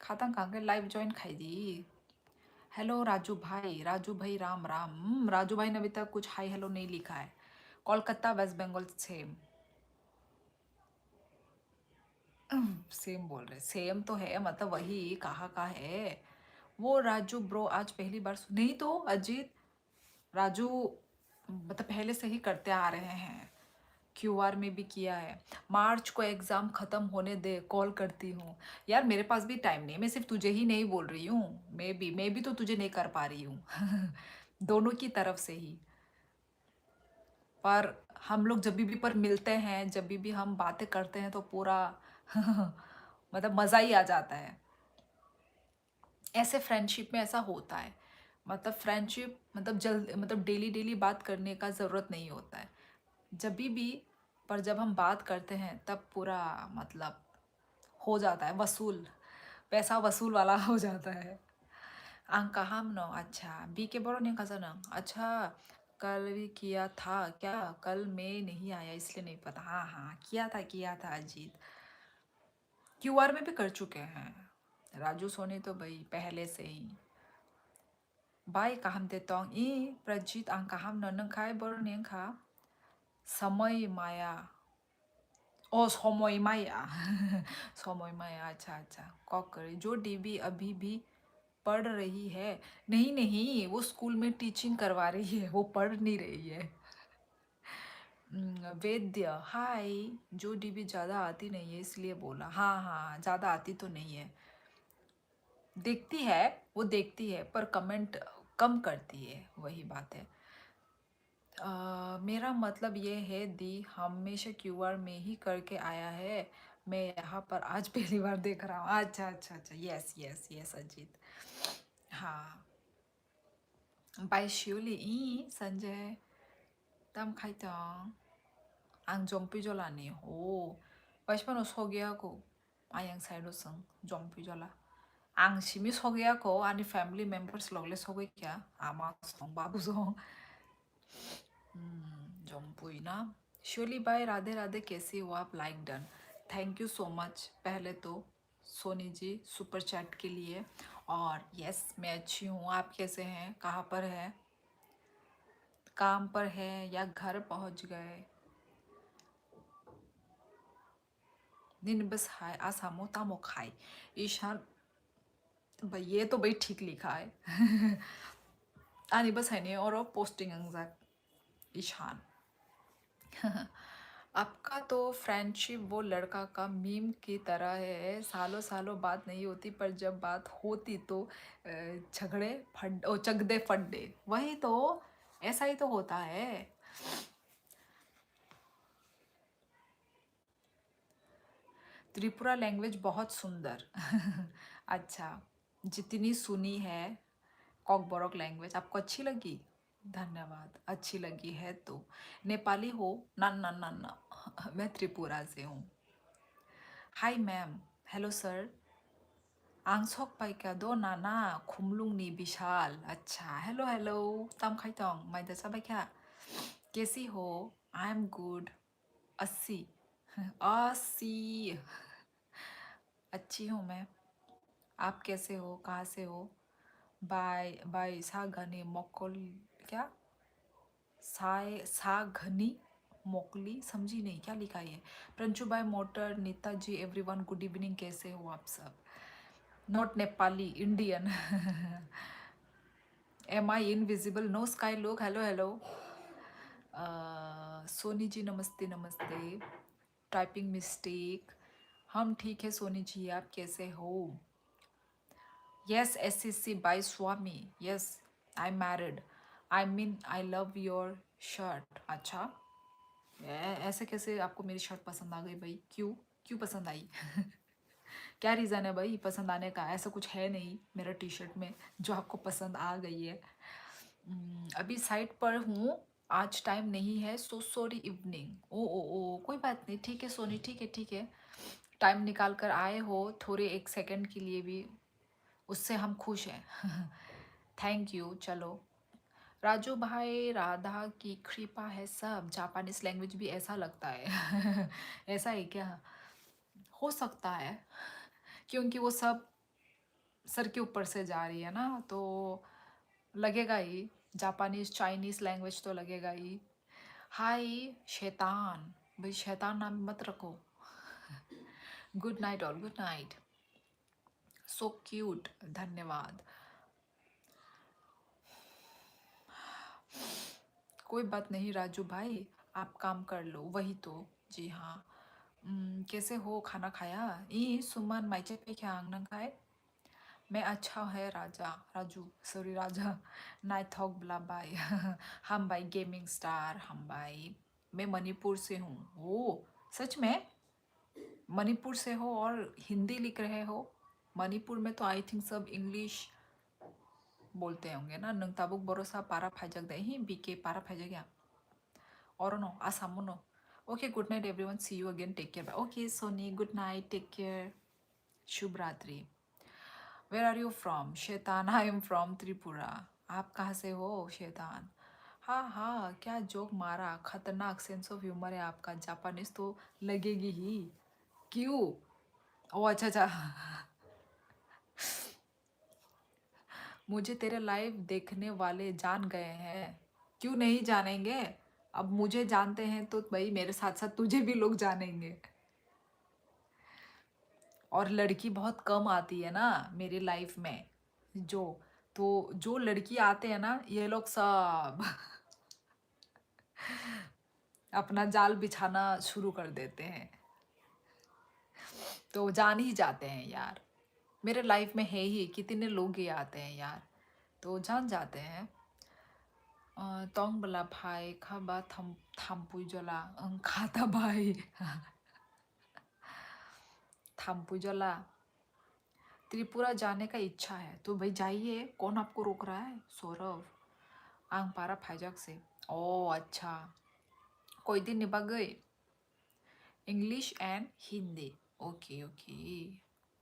खातां खांगे लाइव ज्वाइन खाई दी। हेलो राजू भाई राम राम। राजू भाई ने अभी तक कुछ हाई हेलो नहीं लिखा है। Kolkata west Bengal same. Same बोल रहे, सेम तो है मतलब वही कहाँ का है वो। राजू ब्रो आज पहली बार नहीं तो अजीत राजू मतलब पहले से ही करते आ रहे हैं। क्यूआर में भी किया है। मार्च को एग्ज़ाम ख़त्म होने दे, कॉल करती हूँ। यार मेरे पास भी टाइम नहीं है, मैं सिर्फ तुझे ही नहीं बोल रही हूँ। मैं भी तो तुझे नहीं कर पा रही हूँ। दोनों की तरफ से ही। पर हम लोग जब भी पर मिलते हैं, जब भी हम बातें करते हैं तो पूरा मतलब मज़ा ही आ जाता है। ऐसे फ्रेंडशिप में ऐसा होता है। मतलब फ्रेंडशिप मतलब जल्द मतलब डेली डेली बात करने का ज़रूरत नहीं होता है। जब भी, पर जब हम बात करते हैं तब पूरा मतलब हो जाता है वसूल, पैसा वसूल वाला हो जाता है। अंक हम नो अच्छा बी के बड़ो नहीं खजा ना अच्छा, कल भी किया था क्या, कल मैं नहीं आया इसलिए नहीं पता। हाँ हाँ किया था अजीत, क्यूआर में भी कर चुके हैं। राजू सोनी तो भाई पहले से ही बाई कहम दे तोंग ई प्रजीत अंक कहम न नंखाय बर नेंखा समय माया ओ समय माया समय माया अच्छा अच्छा कॉक करे जो डीबी अभी भी पढ़ रही है। नहीं नहीं वो स्कूल में टीचिंग करवा रही है, वो पढ़ नहीं रही है। वेद्य हाय, जो डीबी ज़्यादा आती नहीं है इसलिए बोला। हाँ हाँ ज़्यादा आती तो नहीं है, देखती है, वो देखती है पर कमेंट कम करती है, वही बात है। मेरा मतलब ये है दी हमेशा क्यूआर में ही करके आया है, मैं यहाँ पर आज पहली बार देख रहा हूँ। अच्छा अच्छा अच्छा यस यस यस अजीत। हाँ बाय शिवली ई संजय तम खाइतों आं जंपिजलानी ओ बाइसपानो सगियाको आयं साइडो सं जंपिजला आं सिमी सगियाको आनी फैमिली मेंबर्स लोगले सगै क्या आमा सं बाबू सं जम्पुई ना। श्योली बाय राधे राधे कैसी हो आप, like done, thank you so much पहले तो सोनी जी सुपर चैट के लिए। और यस मैं अच्छी हूँ, आप कैसे हैं, कहाँ पर है, काम पर है या घर पहुँच गए। निनबस हाय आसामो तामो खाई ईशान, भाई ये तो भाई ठीक लिखा है आनी बस है नहीं और पोस्टिंग अंगजाक ईशान आपका तो फ्रेंडशिप वो लड़का का मीम की तरह है, सालों सालों बात नहीं होती पर जब बात होती तो झगड़े फड ओ चगदे फड्डे, वही तो, ऐसा ही तो होता है। त्रिपुरा लैंग्वेज बहुत सुंदर अच्छा, जितनी सुनी है कॉकबोरक लैंग्वेज आपको अच्छी लगी, धन्यवाद, अच्छी लगी है तो। नेपाली हो ना ना ना ना मैं त्रिपुरा से हूँ। हाय मैम, हेलो सर, आंसक पाइका दो नाना खुमलुंगनी विशाल, अच्छा हेलो हेलो तम खाइतोंग माइदा साबाइका, कैसी हो, आई एम गुड, 80 80 अच्छी हूँ मैं, आप कैसे हो, कहाँ से हो। बाय बाय सागनी मोकल क्या, साय साघनी मोकली समझी नहीं क्या लिखा है ये। Pranchu bye motor Netaji everyone good evening, कैसे हो आप सब। Not Nepali Indian am I invisible no sky लोग, हेलो हेलो। सोनी जी नमस्ते नमस्ते, टाइपिंग मिस्टेक, हम ठीक है सोनी जी आप कैसे हो। Yes SSC by Swami, yes I married, I mean I love your shirt, अच्छा ऐसे कैसे आपको मेरी शर्ट पसंद आ गई भाई, क्यों क्यों पसंद आई क्या रीज़न है भाई पसंद आने का, ऐसा कुछ है नहीं मेरा टी शर्ट में जो आपको पसंद आ गई है। अभी साइट पर हूँ, आज टाइम नहीं है, सो सॉरी इवनिंग, ओ कोई बात नहीं, ठीक है सोनी, ठीक है, टाइम निकाल कर आए हो थोड़े एक सेकंड के लिए भी, उससे हम खुश हैं थैंक यू। चलो राजू भाई राधा की कृपा है सब, जापानीज लैंग्वेज भी ऐसा लगता है ऐसा ही क्या, हो सकता है क्योंकि वो सब सर के ऊपर से जा रही है ना, तो लगेगा ही, जापानीज चाइनीज लैंग्वेज तो लगेगा ही। हाय शैतान, भाई शैतान नाम मत रखो good night all, good night, so cute, धन्यवाद। कोई बात नहीं राजू भाई, आप काम कर लो, वही तो, जी हाँ। कैसे हो, खाना खाया, ई सुमन माइचे पे क्या आंगन खाए, मैं अच्छा है राजा, राजू सॉरी राजा नाइथॉक ब्ला बाय हम भाई गेमिंग स्टार, हम भाई मैं मणिपुर से हूँ। ओ सच में मणिपुर से हो और हिंदी लिख रहे हो, मणिपुर में तो आई थिंक सब इंग्लिश बोलते होंगे ना, नंगताबुक भरोसा पारा फाजक दे ही बीके पारा फाजक या or no, Asam no. Okay, good night everyone. See you again. Take care. Bye. Okay, Sony, good night. Take care. Shubh Ratri. Where are you from? शैतान, I am from त्रिपुरा. आप कहाँ से हो शैतान? हाँ हाँ, क्या जोक मारा, खतरनाक सेंस ऑफ ह्यूमर है आपका, जापानीज तो लगेगी ही। क्यों? ओ अच्छा अच्छा। मुझे तेरे लाइव देखने वाले जान गए हैं। क्यों नहीं जानेंगे? अब मुझे जानते हैं तो भाई मेरे साथ साथ तुझे भी लोग जानेंगे। और लड़की बहुत कम आती है ना मेरी लाइफ में, जो तो जो लड़की आते हैं ना ये लोग सब अपना जाल बिछाना शुरू कर देते हैं, तो जान ही जाते हैं यार। मेरे लाइफ में है ही कितने लोग ये आते हैं यार, तो जान जाते हैं। तोंग बला भाई खाबा थम थाम्पुजला खाता भाई थाम्पुजला। त्रिपुरा जाने का इच्छा है तो भाई जाइए, कौन आपको रोक रहा है? सौरभ आंग पारा फाइजक से। ओ अच्छा, कोई दिन निभा गई। English and Hindi. Okay okay.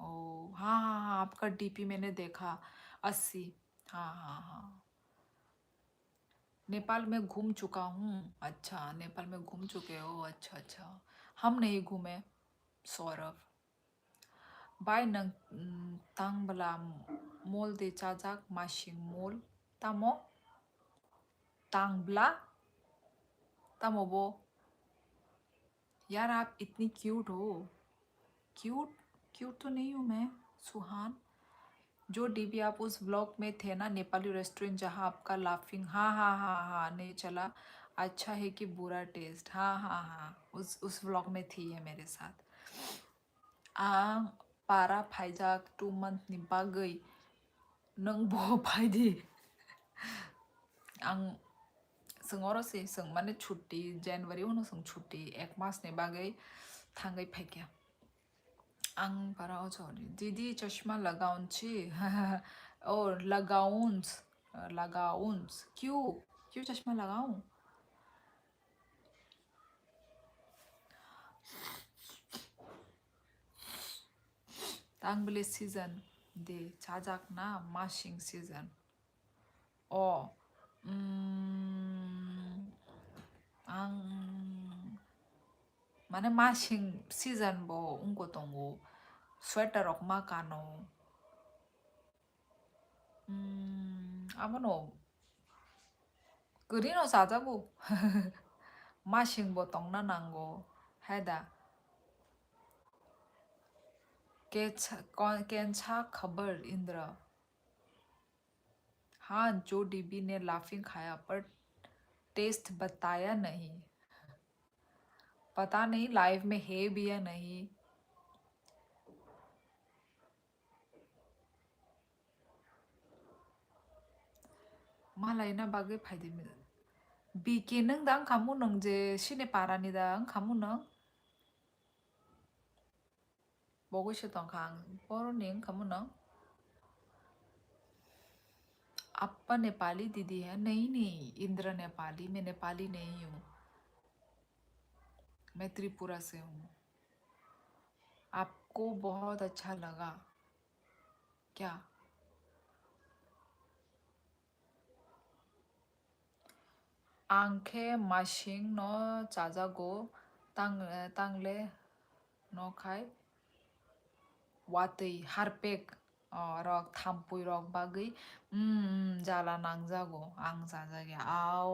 Oh हाँ हाँ हाँ, आपका डीपी मैंने देखा। 80। हाँ हाँ हाँ। नेपाल में घूम चुका हूँ। अच्छा, नेपाल में घूम चुके हो, अच्छा अच्छा। हम नहीं घूमे सौरभ। बाय नंग तांगबला मोल दे चाजाक माशिंग मोल तामो तांगबला तामोबो। यार आप इतनी क्यूट हो। क्यूट? क्यूट तो नहीं हूँ मैं सुहान। जो डीबी आप उस व्लॉग में थे ना, नेपाली रेस्टोरेंट जहाँ आपका लाफिंग, हाँ हाँ हाँ हाँ नहीं चला। अच्छा है कि बुरा टेस्ट, हाँ हाँ हाँ, उस व्लॉग में थी ये मेरे साथ। आ पारा फाइजाक 2 month नि बागै नों बो फाइदि आं सोंहरसै सों माने छुट्टी जनवरी उनाव सों छुट्टी 1 मासनि बागै थांगै फाइगया। आं बारा सॉरी दीदी चश्मा लगाउन छी ओ लगाउन्स लगाउन्स क्यों? क्यों चश्मा लगाऊं? तांगबले सीजन दे चाजाक ना माशिंग सीजन। ओ आं माने माशिंग सीजन बो उनको तंगो स्वेटर रok मा कानो। 아무노 그리노 자자고 마싱보 똥나난고 हैदा कैंछा खबर इंद्र। हाँ, जो डीबी ने लाफिंग खाया पर टेस्ट बताया नहीं। पता नहीं लाइव में है भी या नहीं। मालाय ना बागै फायदे बिके नों दा खामु नों जे सिने पारानि दा खामु नों बगैसो दं खां बर'नि खामु नों। आपा नेपाली दीदी है? नहीं नहीं इंद्र नेपाली, मैं नेपाली नहीं हूँ, मैं त्रिपुरा से हूँ। आपको बहुत अच्छा लगा क्या? आंखे माशिंग न चाजागो तांगले न खाय वातै हारपेक रक थाम्पुय रक बागै जाला नांजागो आं जाजागे आव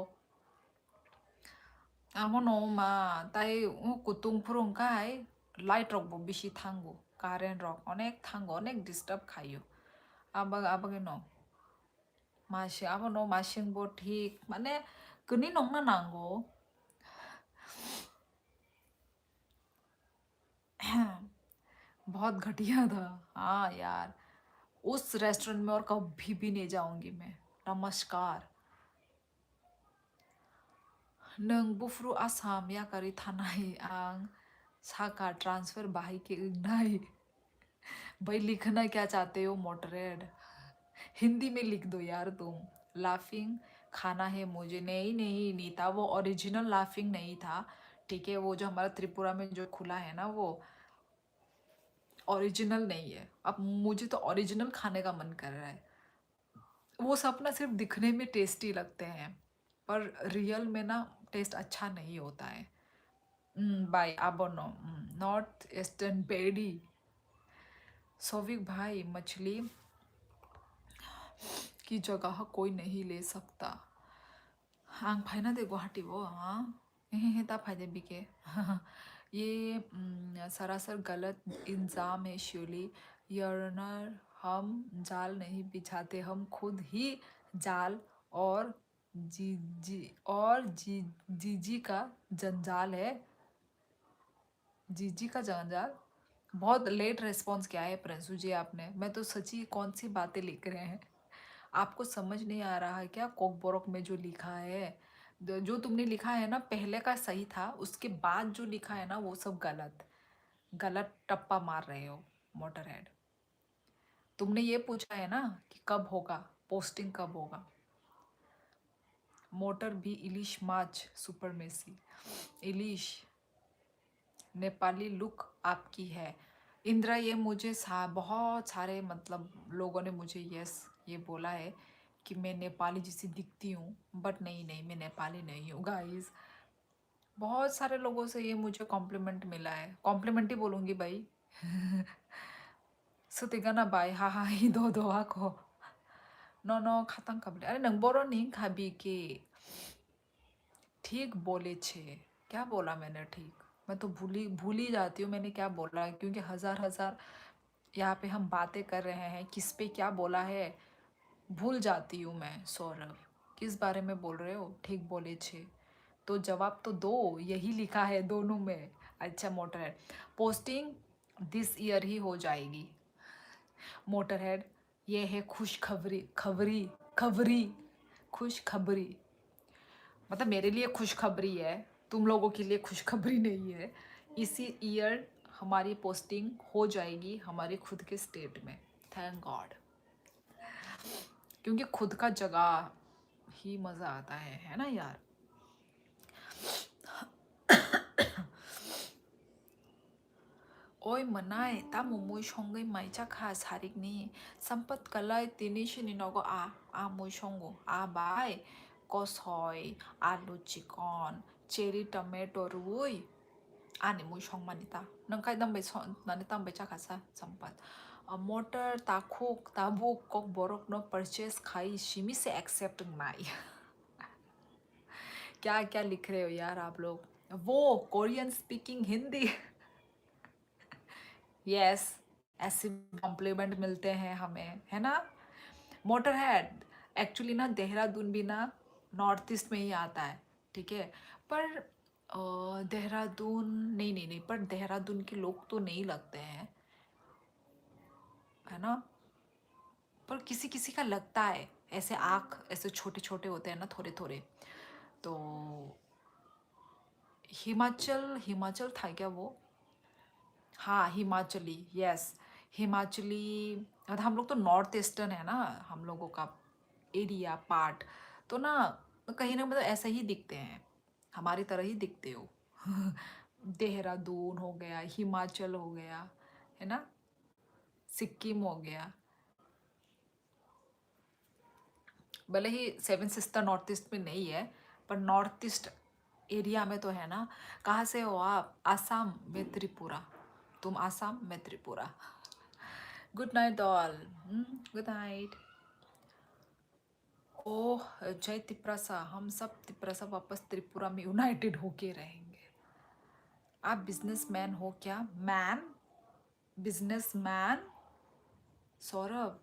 आमनो मा ताई कुतुं फुरुंखाय लाइट रक बो बिसि थांगो कारेन्ट रक अनेक थांगो अनेक डिस्टार्ब खायो आबागे न मासि आबनो मासिंग बो ठीक माने कनि नंना नांगो बहुत घटिया था। हाँ यार, उस रेस्टोरेंट में और कभी भी नहीं जाऊंगी मैं। नमस्कार। नों बुफ्रु आसाम याकारि थानाय आं साका ट्रांसफर बाहाय के नाय भाई लिखना क्या चाहते हो मोटरेड? हिंदी में लिख दो यार तुम। लाफिंग खाना है मुझे। नहीं नहीं नीता, वो ओरिजिनल लाफिंग नहीं था, ठीक है। वो जो हमारा त्रिपुरा में जो खुला है ना, वो ओरिजिनल नहीं है। अब मुझे तो ओरिजिनल खाने का मन कर रहा है। वो सब ना सिर्फ दिखने में टेस्टी लगते हैं, पर रियल में ना टेस्ट अच्छा नहीं होता है। बाय abono, नॉर्थ ईस्टर्न बेडी। सौविक भाई, मछली की जगह कोई नहीं ले सकता। आंग फाइना दे गुवाहाटी वो, हाँ हे ता फायदे बिके। ये सरासर गलत इल्ज़ाम है श्योली यर्नर। हम जाल नहीं बिछाते, हम खुद ही जाल और जीजी का जंजाल है। जीजी का जंजाल। बहुत लेट रिस्पॉन्स किया है प्रिंसू जी आपने। मैं तो सच्ची कौन सी बातें लिख रहे हैं, आपको समझ नहीं आ रहा है क्या? कोकबोरोक में जो लिखा है, जो तुमने लिखा है ना पहले का सही था, उसके बाद जो लिखा है ना वो सब गलत गलत टप्पा मार रहे हो मोटर हेड। तुमने ये पूछा है ना कि कब होगा पोस्टिंग, कब होगा। मोटर भी इलिश माच सुपरमेसी। इलिश नेपाली लुक आपकी है। इंदिरा, ये मुझे बहुत सारे मतलब लोगों ने मुझे ये बोला है कि मैं नेपाली जैसी दिखती हूँ, बट नहीं नहीं, मैं नेपाली नहीं हूँ गाइस। बहुत सारे लोगों से ये मुझे कॉम्प्लीमेंट मिला है, कॉम्प्लीमेंट ही बोलूँगी भाई। सुतिगा ना भाई, हा हा ही दो आको नो नो खतंग कबले। अरे नंग बोरो नहीं खाबी के ठीक बोले छे। क्या बोला मैंने ठीक? मैं तो भूल ही जाती हूँ मैंने क्या बोला है, क्योंकि हजार हजार यहाँ पे हम बातें कर रहे हैं, किस पे क्या बोला है भूल जाती हूँ मैं। सौरभ, किस बारे में बोल रहे हो? ठीक बोले छे, तो जवाब तो दो, यही लिखा है दोनों में। अच्छा motor head, posting this year ही हो जाएगी। मोटर हेड, ये है खुशखबरी, खबरी खबरी खुशखबरी। मतलब मेरे लिए खुशखबरी है, तुम लोगों के लिए खुशखबरी नहीं है। इसी ईयर हमारी पोस्टिंग हो जाएगी हमारे खुद के स्टेट में, थैंक गॉड। क्योंकि खुद का जगह ही मज़ा आता है ना यार। ओय मनाय ता मुमुई संगै माइचा खा सारिकनी सम्पत कलाय तिनिशनि नगो आ मुई संगो आ बाय कसय आलु चिकन चेरी टमेटो रुई आनि मुई संमानिता नंखाय दंबाय नानि तंबाय चाखासा सम्पत मोटर ताखुक ताबुक कक बोरक न परचेस खाई शिमी से एक्सेप्ट नाई। क्या क्या लिख रहे हो यार आप लोग? वो कोरियन स्पीकिंग हिंदी। यस, ऐसे कॉम्प्लीमेंट मिलते हैं हमें, है ना। मोटर हेड, एक्चुअली ना देहरादून भी ना नॉर्थ ईस्ट में ही आता है, ठीक है। पर देहरादून नहीं नहीं नहीं, पर देहरादून के लोग तो नहीं लगते हैं, है ना। पर किसी किसी का लगता है, ऐसे आँख ऐसे छोटे छोटे होते हैं ना थोड़े थोड़े। तो हिमाचल हिमाचल था क्या वो? हाँ हिमाचली, यस हिमाचली। और हम लोग तो नॉर्थ ईस्टर्न है ना, हम लोगों का एरिया पार्ट, तो ना कहीं ना मतलब ऐसा ही दिखते हैं, हमारी तरह ही दिखते हो। देहरादून हो गया, हिमाचल हो गया, है ना, सिक्किम हो गया। भले ही सेवन सिस्टर नॉर्थ ईस्ट में नहीं है, पर नॉर्थ ईस्ट एरिया में तो है ना। कहाँ से हो आप? आसाम में त्रिपुरा। तुम आसाम में Tripura. Good night all, good night. Oh जय तिप्रासा, हम सब तिप्रासा वापस त्रिपुरा में यूनाइटेड होके रहेंगे। आप बिजनेसमैन हो क्या? Man, businessman. सौरभ,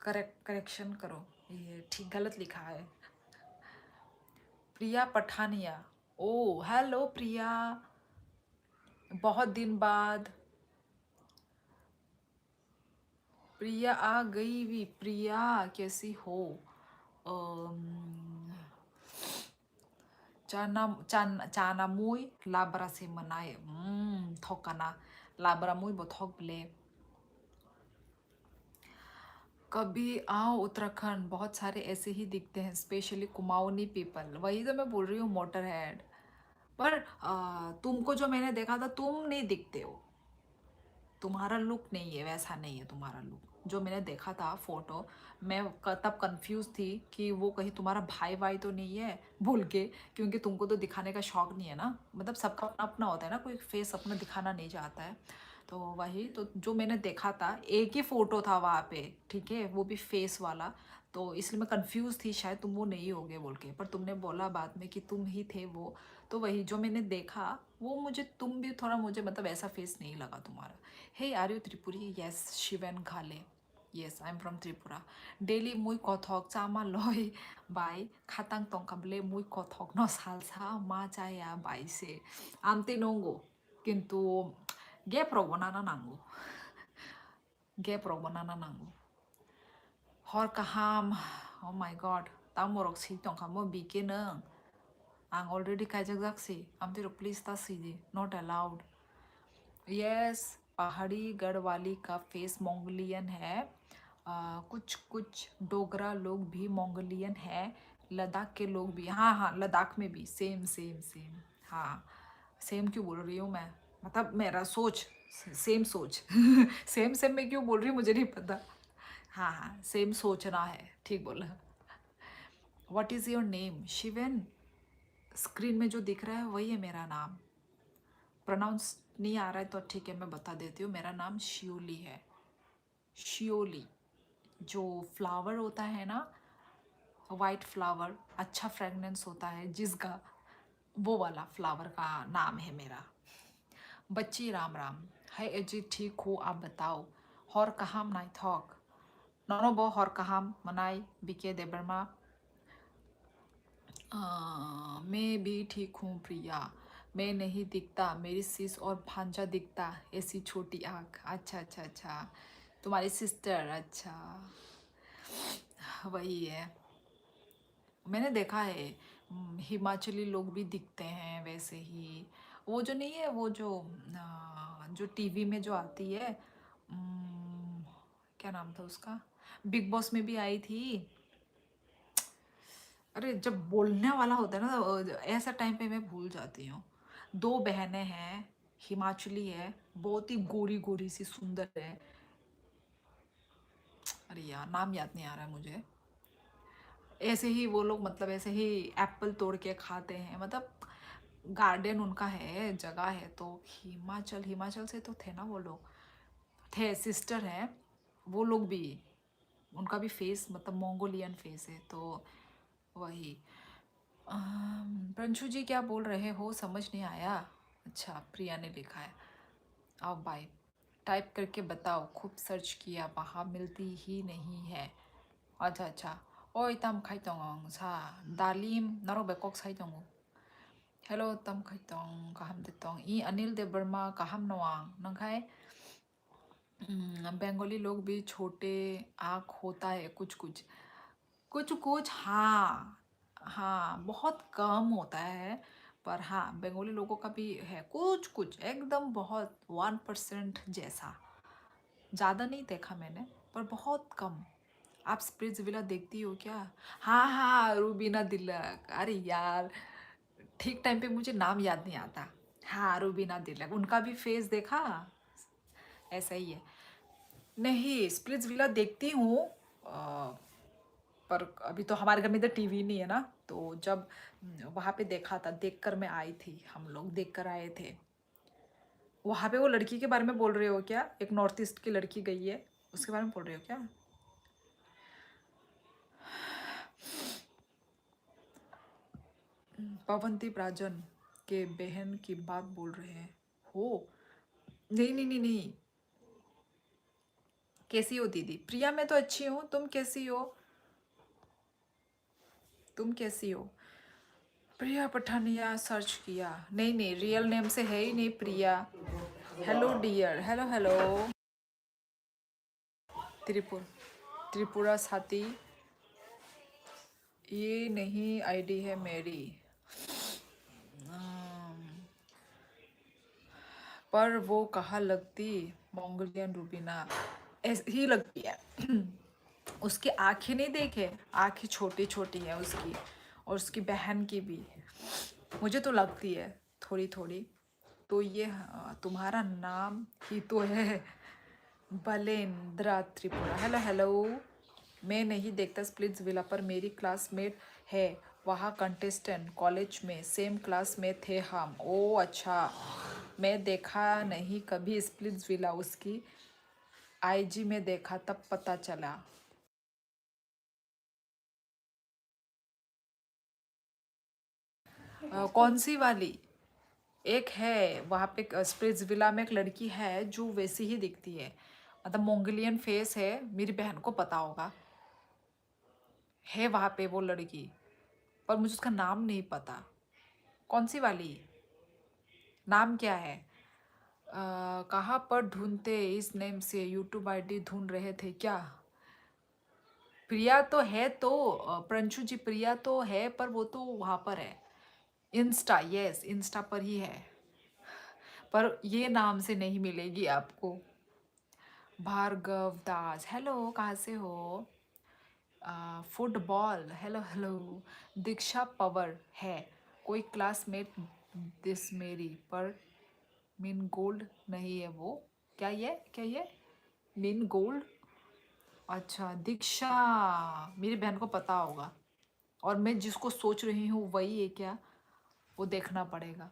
करेक्शन करो, ये ठीक गलत लिखा है। प्रिया पठानिया, ओ हेलो प्रिया, बहुत दिन बाद प्रिया आ गई भी। प्रिया कैसी हो? चाना मुई लाब्रा से मनाए थोकाना लाब्रा मुई बो थोक ब्ले कभी आओ उत्तराखंड, बहुत सारे ऐसे ही दिखते हैं, स्पेशली कुमाऊनी पीपल। वही तो मैं बोल रही हूँ, मोटर हेड। पर तुमको जो मैंने देखा था, तुम नहीं दिखते हो। तुम्हारा लुक नहीं है, वैसा नहीं है तुम्हारा लुक जो मैंने देखा था फोटो। मैं तब कंफ्यूज थी कि वो कहीं तुम्हारा भाई भाई तो नहीं है भूल के, क्योंकि तुमको तो दिखाने का शौक नहीं है ना। मतलब सबका अपना अपना होता है ना, कोई फेस अपना दिखाना नहीं चाहता है। तो वही तो जो मैंने देखा था, एक ही फोटो था वहाँ पे, ठीक है, वो भी फेस वाला। तो इसलिए मैं कंफ्यूज थी, शायद तुम वो नहीं होगे बोल के, पर तुमने बोला बाद में कि तुम ही थे वो। तो वही जो मैंने देखा, वो मुझे तुम भी थोड़ा, मुझे मतलब ऐसा फेस नहीं लगा तुम्हारा। Hey, are you Tripuri? Yes, Shivan Khale. Yes, I'm from Tripura. Daily muy kothok sama loy bai khatang tong kable muy kothok no salsa ma chaya bai se. Amte nongo. Kintu ge probonana nango. Ge probonana nango. Hor kaham. Oh my god. Tang morok si tong kamo bike nang. Ang already kajak jaksi. Amte ro please ta si not allowed. Yes, पहाड़ी गढ़वाली का face Mongolian है। कुछ कुछ डोगरा लोग भी Mongolian है। लद्दाख के लोग भी, हाँ हाँ, लद्दाख में भी सेम सेम सेम। हाँ, सेम क्यों बोल रही हूँ मैं, मतलब मेरा सोच, सेम सोच सेम सेम मैं क्यों बोल रही हूँ मुझे नहीं पता। हाँ हाँ, सेम सोचना है, ठीक बोला। What is your name Shivan? Screen में जो दिख रहा है वही है मेरा नाम। प्रोनाउंस नहीं आ रहा है तो ठीक है, मैं बता देती हूँ, मेरा नाम शियोली है। शियोली। जो फ्लावर होता है ना, वाइट फ्लावर, अच्छा फ्रेगनेंस होता है जिसका, वो वाला फ्लावर का नाम है मेरा। बच्ची राम राम। है अजी, ठीक हो आप बताओ? हॉर कहाम नाई थॉक नोनो बो हॉर कहाम मनाई बीके देबरमा। मैं भी ठीक हूँ प्रिया। मैं नहीं दिखता, मेरी सिस और भांजा दिखता, ऐसी छोटी आँख। अच्छा अच्छा अच्छा, तुम्हारी सिस्टर, अच्छा वही है। मैंने देखा है, हिमाचली लोग भी दिखते हैं वैसे ही। वो जो नहीं है, वो जो टीवी में जो आती है, क्या नाम था उसका, बिग बॉस में भी आई थी। अरे जब बोलने वाला होता है ना, तो ऐसा टाइम पे मैं भूल जाती हूँ। दो बहनें हैं, हिमाचली है, बहुत ही गोरी गोरी सी सुंदर है। अरे यार नाम याद नहीं आ रहा है मुझे। ऐसे ही वो लोग, मतलब ऐसे ही एप्पल तोड़ के खाते हैं, मतलब गार्डन उनका है, जगह है। तो हिमाचल, हिमाचल से तो थे ना वो लोग, थे, सिस्टर हैं वो लोग भी। उनका भी फेस मतलब मंगोलियन फेस है। तो वही। प्रंशु जी क्या बोल रहे हो, समझ नहीं आया। अच्छा, प्रिया ने लिखा है। आओ बाय, टाइप करके बताओ, खूब सर्च किया, वहाँ मिलती ही नहीं है। अच्छा अच्छा। ओइ तम खाइतोंग सा दालिम नारो बेकॉक साइतोंग। हेलो तम खाइतोंग कहम देतोंग ई अनिल देव वर्मा कहम नवांग नंखाय। बंगाली लोग भी छोटे आँख होता है कुछ कुछ, कुछ कुछ, हाँ हाँ, बहुत कम होता है। पर हाँ, बंगाली लोगों का भी है कुछ कुछ, एकदम बहुत 1% जैसा। ज़्यादा नहीं देखा मैंने, पर बहुत कम। आप स्प्रिट्स विला देखती हो क्या? हाँ हाँ, रूबीना दिलक, अरे यार, ठीक टाइम पे मुझे नाम याद नहीं आता। हाँ, रूबीना दिलक, उनका भी फेस देखा, ऐसा ही है। नहीं, स्प्लिट्स विला देखती हूँ, पर अभी तो हमारे घर में इधर टीवी नहीं है ना, तो जब वहाँ पे देखा था, देखकर मैं आई थी, हम लोग देख कर आए थे। वहाँ पे वो लड़की के बारे में बोल रहे हो क्या? एक नॉर्थ ईस्ट की लड़की गई है, उसके बारे में बोल रहे हो क्या? पवनदीप राजन के बहन की बात बोल रहे हैं हो? नहीं नहीं नहीं नहीं। कैसी हो दीदी? प्रिया मैं तो अच्छी हूँ, तुम कैसी हो? तुम कैसी हो? प्रिया पठानिया सर्च किया, नहीं नहीं, रियल नेम से है ही नहीं Priya. Hello dear, hello hello. Tripura साथी, ये नहीं आईडी है मेरी। पर वो कहाँ लगती, मंगोलियन रूबीना ऐसी ही लगती है। उसकी आंखें नहीं देखे, आंखें छोटी छोटी है उसकी, और उसकी बहन की भी, मुझे तो लगती है थोड़ी थोड़ी। तो ये तुम्हारा नाम ही तो है बलेंद्रा त्रिपुरा। Hello hello. मैं नहीं देखता स्प्लिट्स विला, पर मेरी क्लासमेट है वहाँ कंटेस्टेंट, कॉलेज में सेम क्लास में थे हम। ओ अच्छा, मैं देखा नहीं कभी स्प्लिट्स विला, उसकी आईजी में देखा तब पता चला। कौन सी वाली? एक है वहाँ पे स्प्रिट्स विला में, एक लड़की है जो वैसी ही दिखती है, मतलब मोंगोलियन फेस है, मेरी बहन को पता होगा, है वहाँ पे वो लड़की, पर मुझे उसका नाम नहीं पता। कौन सी वाली? नाम क्या है? कहाँ पर ढूंढते इस नेम से? यूट्यूब आईडी ढूंढ रहे थे क्या? प्रिया तो है, तो प्रंशु जी प्रिया तो है, पर वो तो वहाँ पर है, इंस्टा, यस इंस्टा पर ही है, पर ये नाम से नहीं मिलेगी आपको। भार्गव दास, हेलो, कहाँ से हो? Football, hello hello. Diksha Pawar है कोई क्लासमेट दिस मेरी, पर मीन गोल्ड नहीं है वो। क्या ये, क्या ये मीन गोल्ड? अच्छा दीक्षा, मेरी बहन को पता होगा, और मैं जिसको सोच रही हूँ वही है क्या, वो देखना पड़ेगा।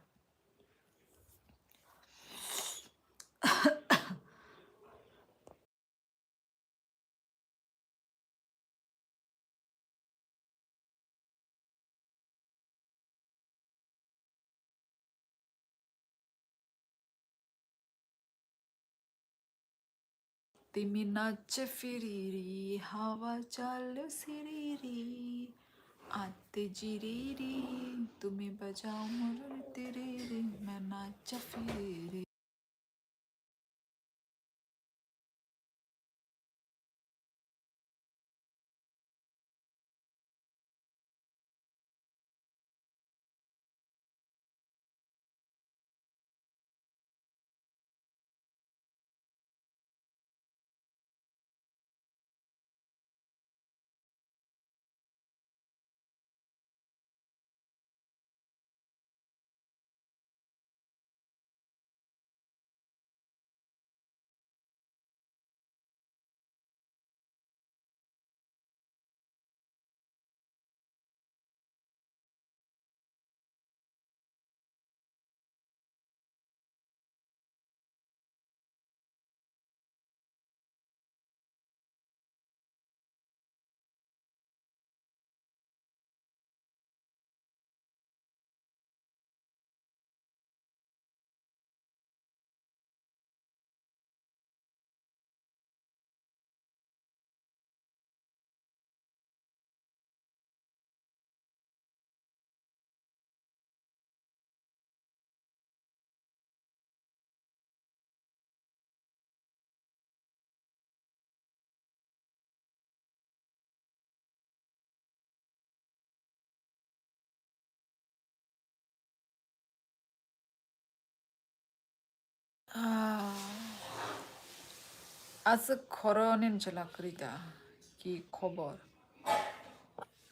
तिमी नाच फिरीरी हवा चाल सिरीरी आते जिरीरी, तुम्हें बजाओ मुरली तिरीरी, मैं नाच फिरीरी। आज खरने चला करीता की खबर।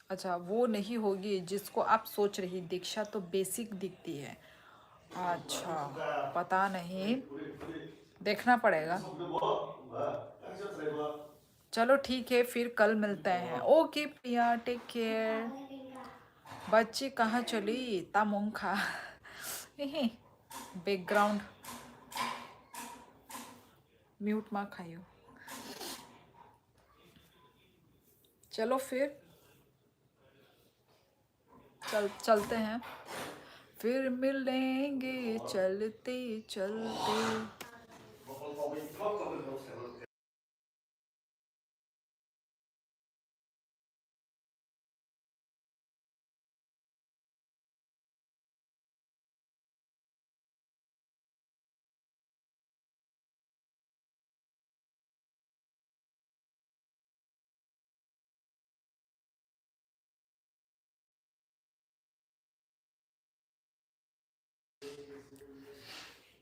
अच्छा वो नहीं होगी जिसको आप सोच रही, दीक्षा तो बेसिक दिखती है। अच्छा, पता नहीं, देखना पड़ेगा। चलो ठीक है, फिर कल मिलते हैं। ओके प्रिया, टेक केयर। बच्ची कहाँ चली? तामुंखा बैकग्राउंड म्यूट मा खाइयो। चलो फिर चलते हैं, फिर मिलेंगे चलते चलते।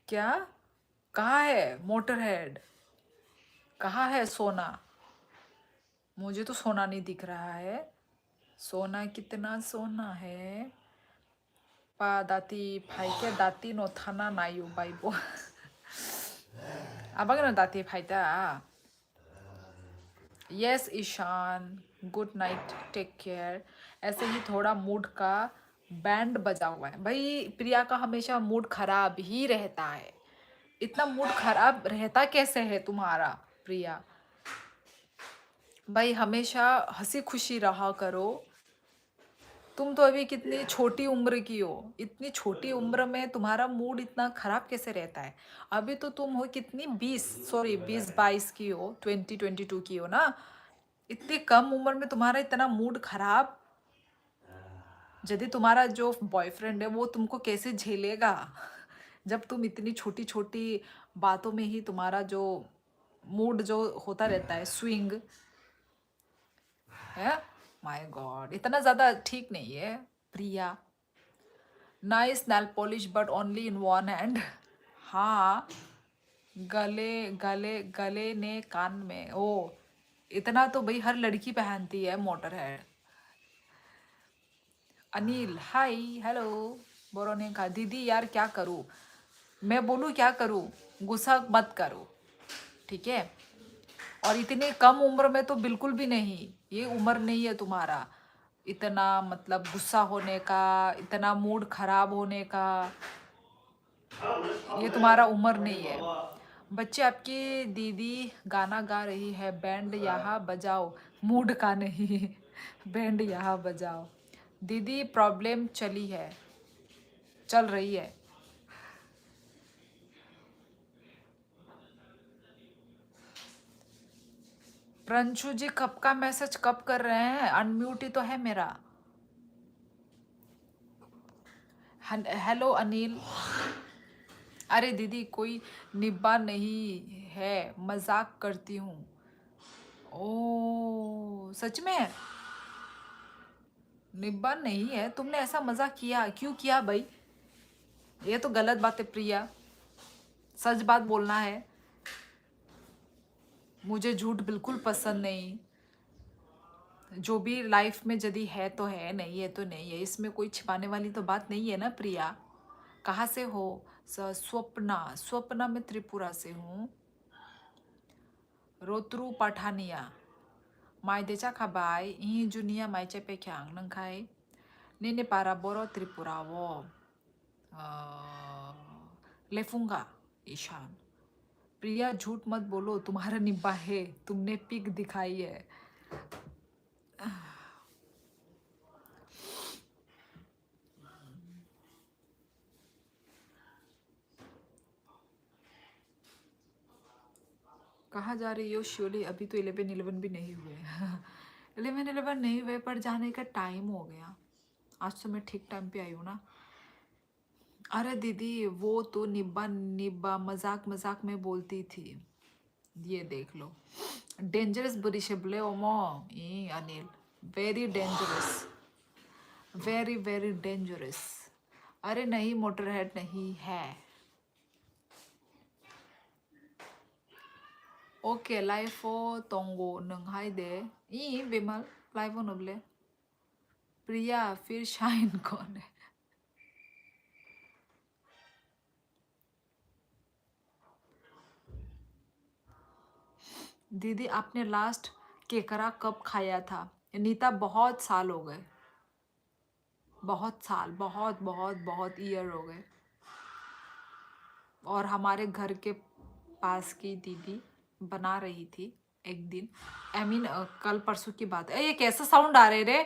क्या? कहाँ है मोटर हेड? कहाँ है सोना? मुझे तो सोना नहीं दिख रहा है। सोना कितना सोना है। पा दाती फाइके दाती नो थाना नायु बाइबो। abang ना दाती फाइता। Yes Ishan, good night, take care. ऐसे ही थोड़ा मूड का बैंड बजा हुआ है भाई। प्रिया का हमेशा मूड खराब ही रहता है। इतना मूड खराब रहता कैसे है तुम्हारा प्रिया? भाई हमेशा हंसी खुशी रहा करो। तुम तो अभी कितनी छोटी उम्र की हो, इतनी छोटी उम्र में तुम्हारा मूड इतना खराब कैसे रहता है? अभी तो तुम हो कितनी 20 22 की हो, 20 22 की हो ना। इतनी कम उम्र में तुम्हारा इतना मूड खराब। यदि तुम्हारा जो बॉयफ्रेंड है वो तुमको कैसे झेलेगा? जब तुम इतनी छोटी छोटी बातों में ही तुम्हारा जो मूड जो होता रहता है स्विंग है। माय गॉड, इतना ज्यादा ठीक नहीं है Priya. Nice nail polish but only in one hand. हाँ, गले गले गले ने कान में ओ। इतना तो भाई हर लड़की पहनती है motor head. Anil hi hello. बोरोने का दीदी यार क्या करूँ? मैं बोलूँ क्या करूँ? गुस्सा मत करो, ठीक है? और इतनी कम उम्र में तो बिल्कुल भी नहीं। ये उम्र नहीं है तुम्हारा इतना मतलब गुस्सा होने का, इतना मूड खराब होने का। ये तुम्हारा उम्र नहीं है। बच्चे आपकी दीदी गाना गा रही है, बैंड यहाँ बजाओ। मूड का नहीं। बैंड यहाँ बजाओ। दीदी प्रॉब्लम चली है, चल रही है। प्रंशु जी कब का मैसेज कब कर रहे हैं? अनम्यूट ही तो है मेरा। हेलो अनिल। अरे दीदी कोई निब्बा नहीं है, मजाक करती हूँ। ओ सच में निब्बा नहीं है? तुमने ऐसा मजाक किया क्यों किया भाई? ये तो गलत बात है प्रिया, सच बात बोलना है। मुझे झूठ बिल्कुल पसंद नहीं। जो भी लाइफ में यदि है तो है, नहीं है तो नहीं है। इसमें कोई छिपाने वाली तो बात नहीं है ना प्रिया। कहाँ से हो? स्वप्ना, स्वप्ना मैं त्रिपुरा से हूँ। रोत्रु पठानिया माइदेचा खाबाय इ जुनिया माइचे पेख्यांग नंखाय नेने पारा बोरो त्रिपुरा वो लेफूंगा ईशान। प्रिया झूठ मत बोलो, तुम्हारा निब्बा है, तुमने पिक दिखाई है। कहाँ जा रही हो श्योली? अभी तो 11 भी नहीं हुए। 11 नहीं हुए पर जाने का टाइम हो गया। आज तो मैं ठीक टाइम पे आई हूँ ना। अरे दीदी वो तो निब्बा निब्बा मजाक मजाक में बोलती थी। ये देख लो, डेंजरस बुरी शिबले ओमो ई Anil, very dangerous, very very dangerous. अरे नहीं मोटर हेड नहीं है। ओके लाइफो तोंगो नंहाई दे ई विमल लाइफो नबले। प्रिया फिर शाइन कौन है? दीदी आपने लास्ट केकरा कब खाया था? नीता बहुत साल हो गए, बहुत साल, बहुत बहुत बहुत ईयर हो गए। और हमारे घर के पास की दीदी बना रही थी एक दिन। आई मीन कल परसों की बात है। ये कैसा साउंड आ रहे रे?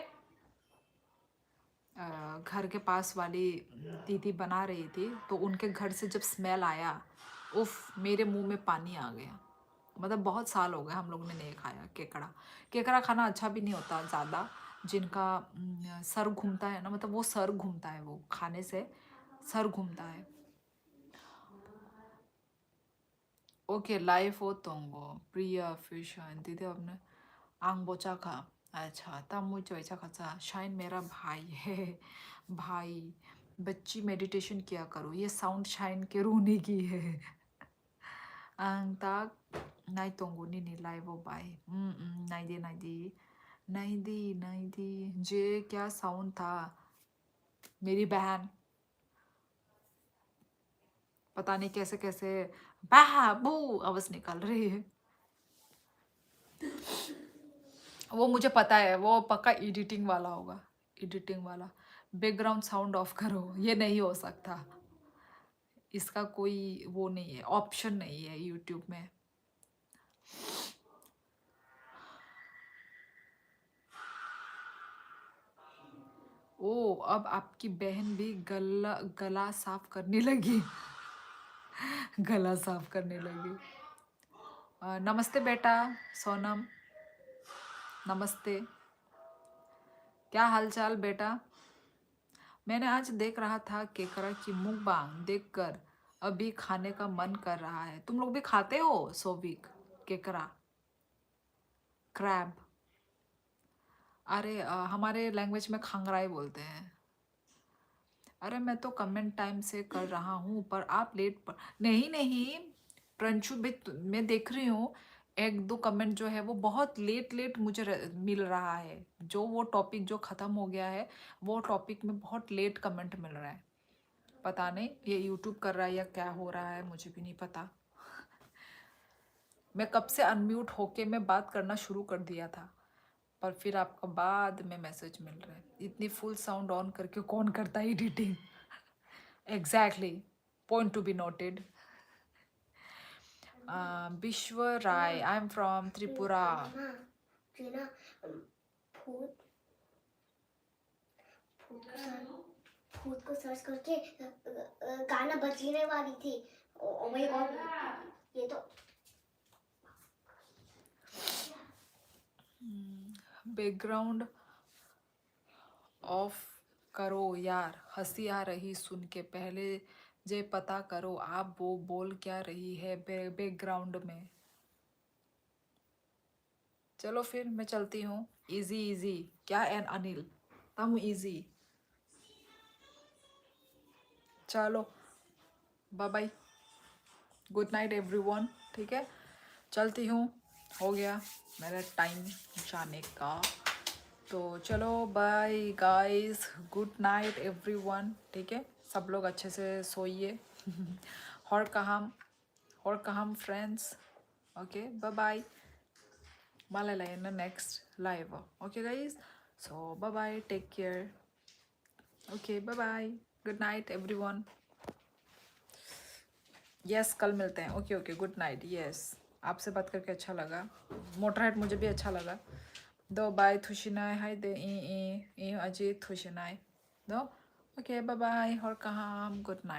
घर के पास वाली दीदी बना रही थी तो उनके घर से जब स्मेल आया, उफ मेरे मुंह में पानी आ गया। मतलब बहुत साल हो गए हम लोग ने नहीं खाया केकड़ा। केकड़ा खाना अच्छा भी नहीं होता ज़्यादा। जिनका सर घूमता है ना, मतलब वो सर घूमता है, वो खाने से सर घूमता है। ओके लाइफ हो तोंगो प्रिया फिर शाइन दीदी आपने आंग बोचा खा। अच्छा तब मुझे चोइचा खचा शाइन मेरा भाई है। भाई बच्ची मेडिटेशन किया करो। ये साउंड शाइन के रोने की है। आंग ताक Nai tongo ni lai वो बाय नहीं दी जे क्या साउंड था मेरी बहन पता नहीं कैसे कैसे बू आवाज निकाल रही है वो मुझे पता है वो पक्का एडिटिंग वाला होगा एडिटिंग वाला बैकग्राउंड साउंड ऑफ करो ये नहीं हो सकता इसका कोई वो नहीं है ऑप्शन नहीं है यूट्यूब में ओ अब आपकी बहन भी गला गला साफ करने लगी गला साफ करने लगी नमस्ते बेटा सोनम नमस्ते क्या हालचाल बेटा मैंने आज देख रहा था केकरा की मुकबांग देखकर अभी खाने का मन कर रहा है तुम लोग भी खाते हो सोविक केकरा क्रैब अरे हमारे लैंग्वेज में खंगराई बोलते हैं अरे मैं तो कमेंट टाइम से कर रहा हूँ पर आप लेट पर नहीं प्रंशु भी मैं देख रही हूँ एक दो कमेंट जो है वो बहुत लेट लेट मुझे मिल रहा है जो वो टॉपिक जो ख़त्म हो गया है वो टॉपिक में बहुत लेट कमेंट मिल रहा है पता नहीं ये यूट्यूब कर रहा है या क्या हो रहा है मुझे भी नहीं पता मैं कब से अनम्यूट होके मैं बात करना शुरू कर दिया था पर फिर आपका बाद में मैसेज मिल रहा है इतनी फुल साउंड ऑन करके कौन करता है editing exactly point to be noted विश्व राय आई एम फ्रॉम त्रिपुरा भूत को सर्च करके गाना बजने वाली थी ओ माय गॉड ये तो बैकग्राउंड ऑफ करो यार हंसी आ रही सुन के पहले जे पता करो आप वो बोल क्या रही है बैकग्राउंड में चलो फिर मैं चलती हूँ इजी इजी क्या एन अनिल तम इजी चलो bye bye good night everyone ठीक है चलती हूँ हो गया मेरा टाइम जाने का तो चलो bye guys good night everyone ठीक है सब लोग अच्छे से सोइए और कहाँ friends okay bye bye Malala in the next live. Okay, guys. So, bye bye. Take care. Okay, bye bye. Good night, everyone. Yes, कल मिलते हैं. Okay, okay. Good night. Yes. आपसे बात करके अच्छा लगा. मोटरहेड मुझे भी अच्छा लगा. दो बाय थुशिनाई हाय दे ई अजीत थुशिनाई. दो. Okay, bye bye. और कहाँ गुड नाइट.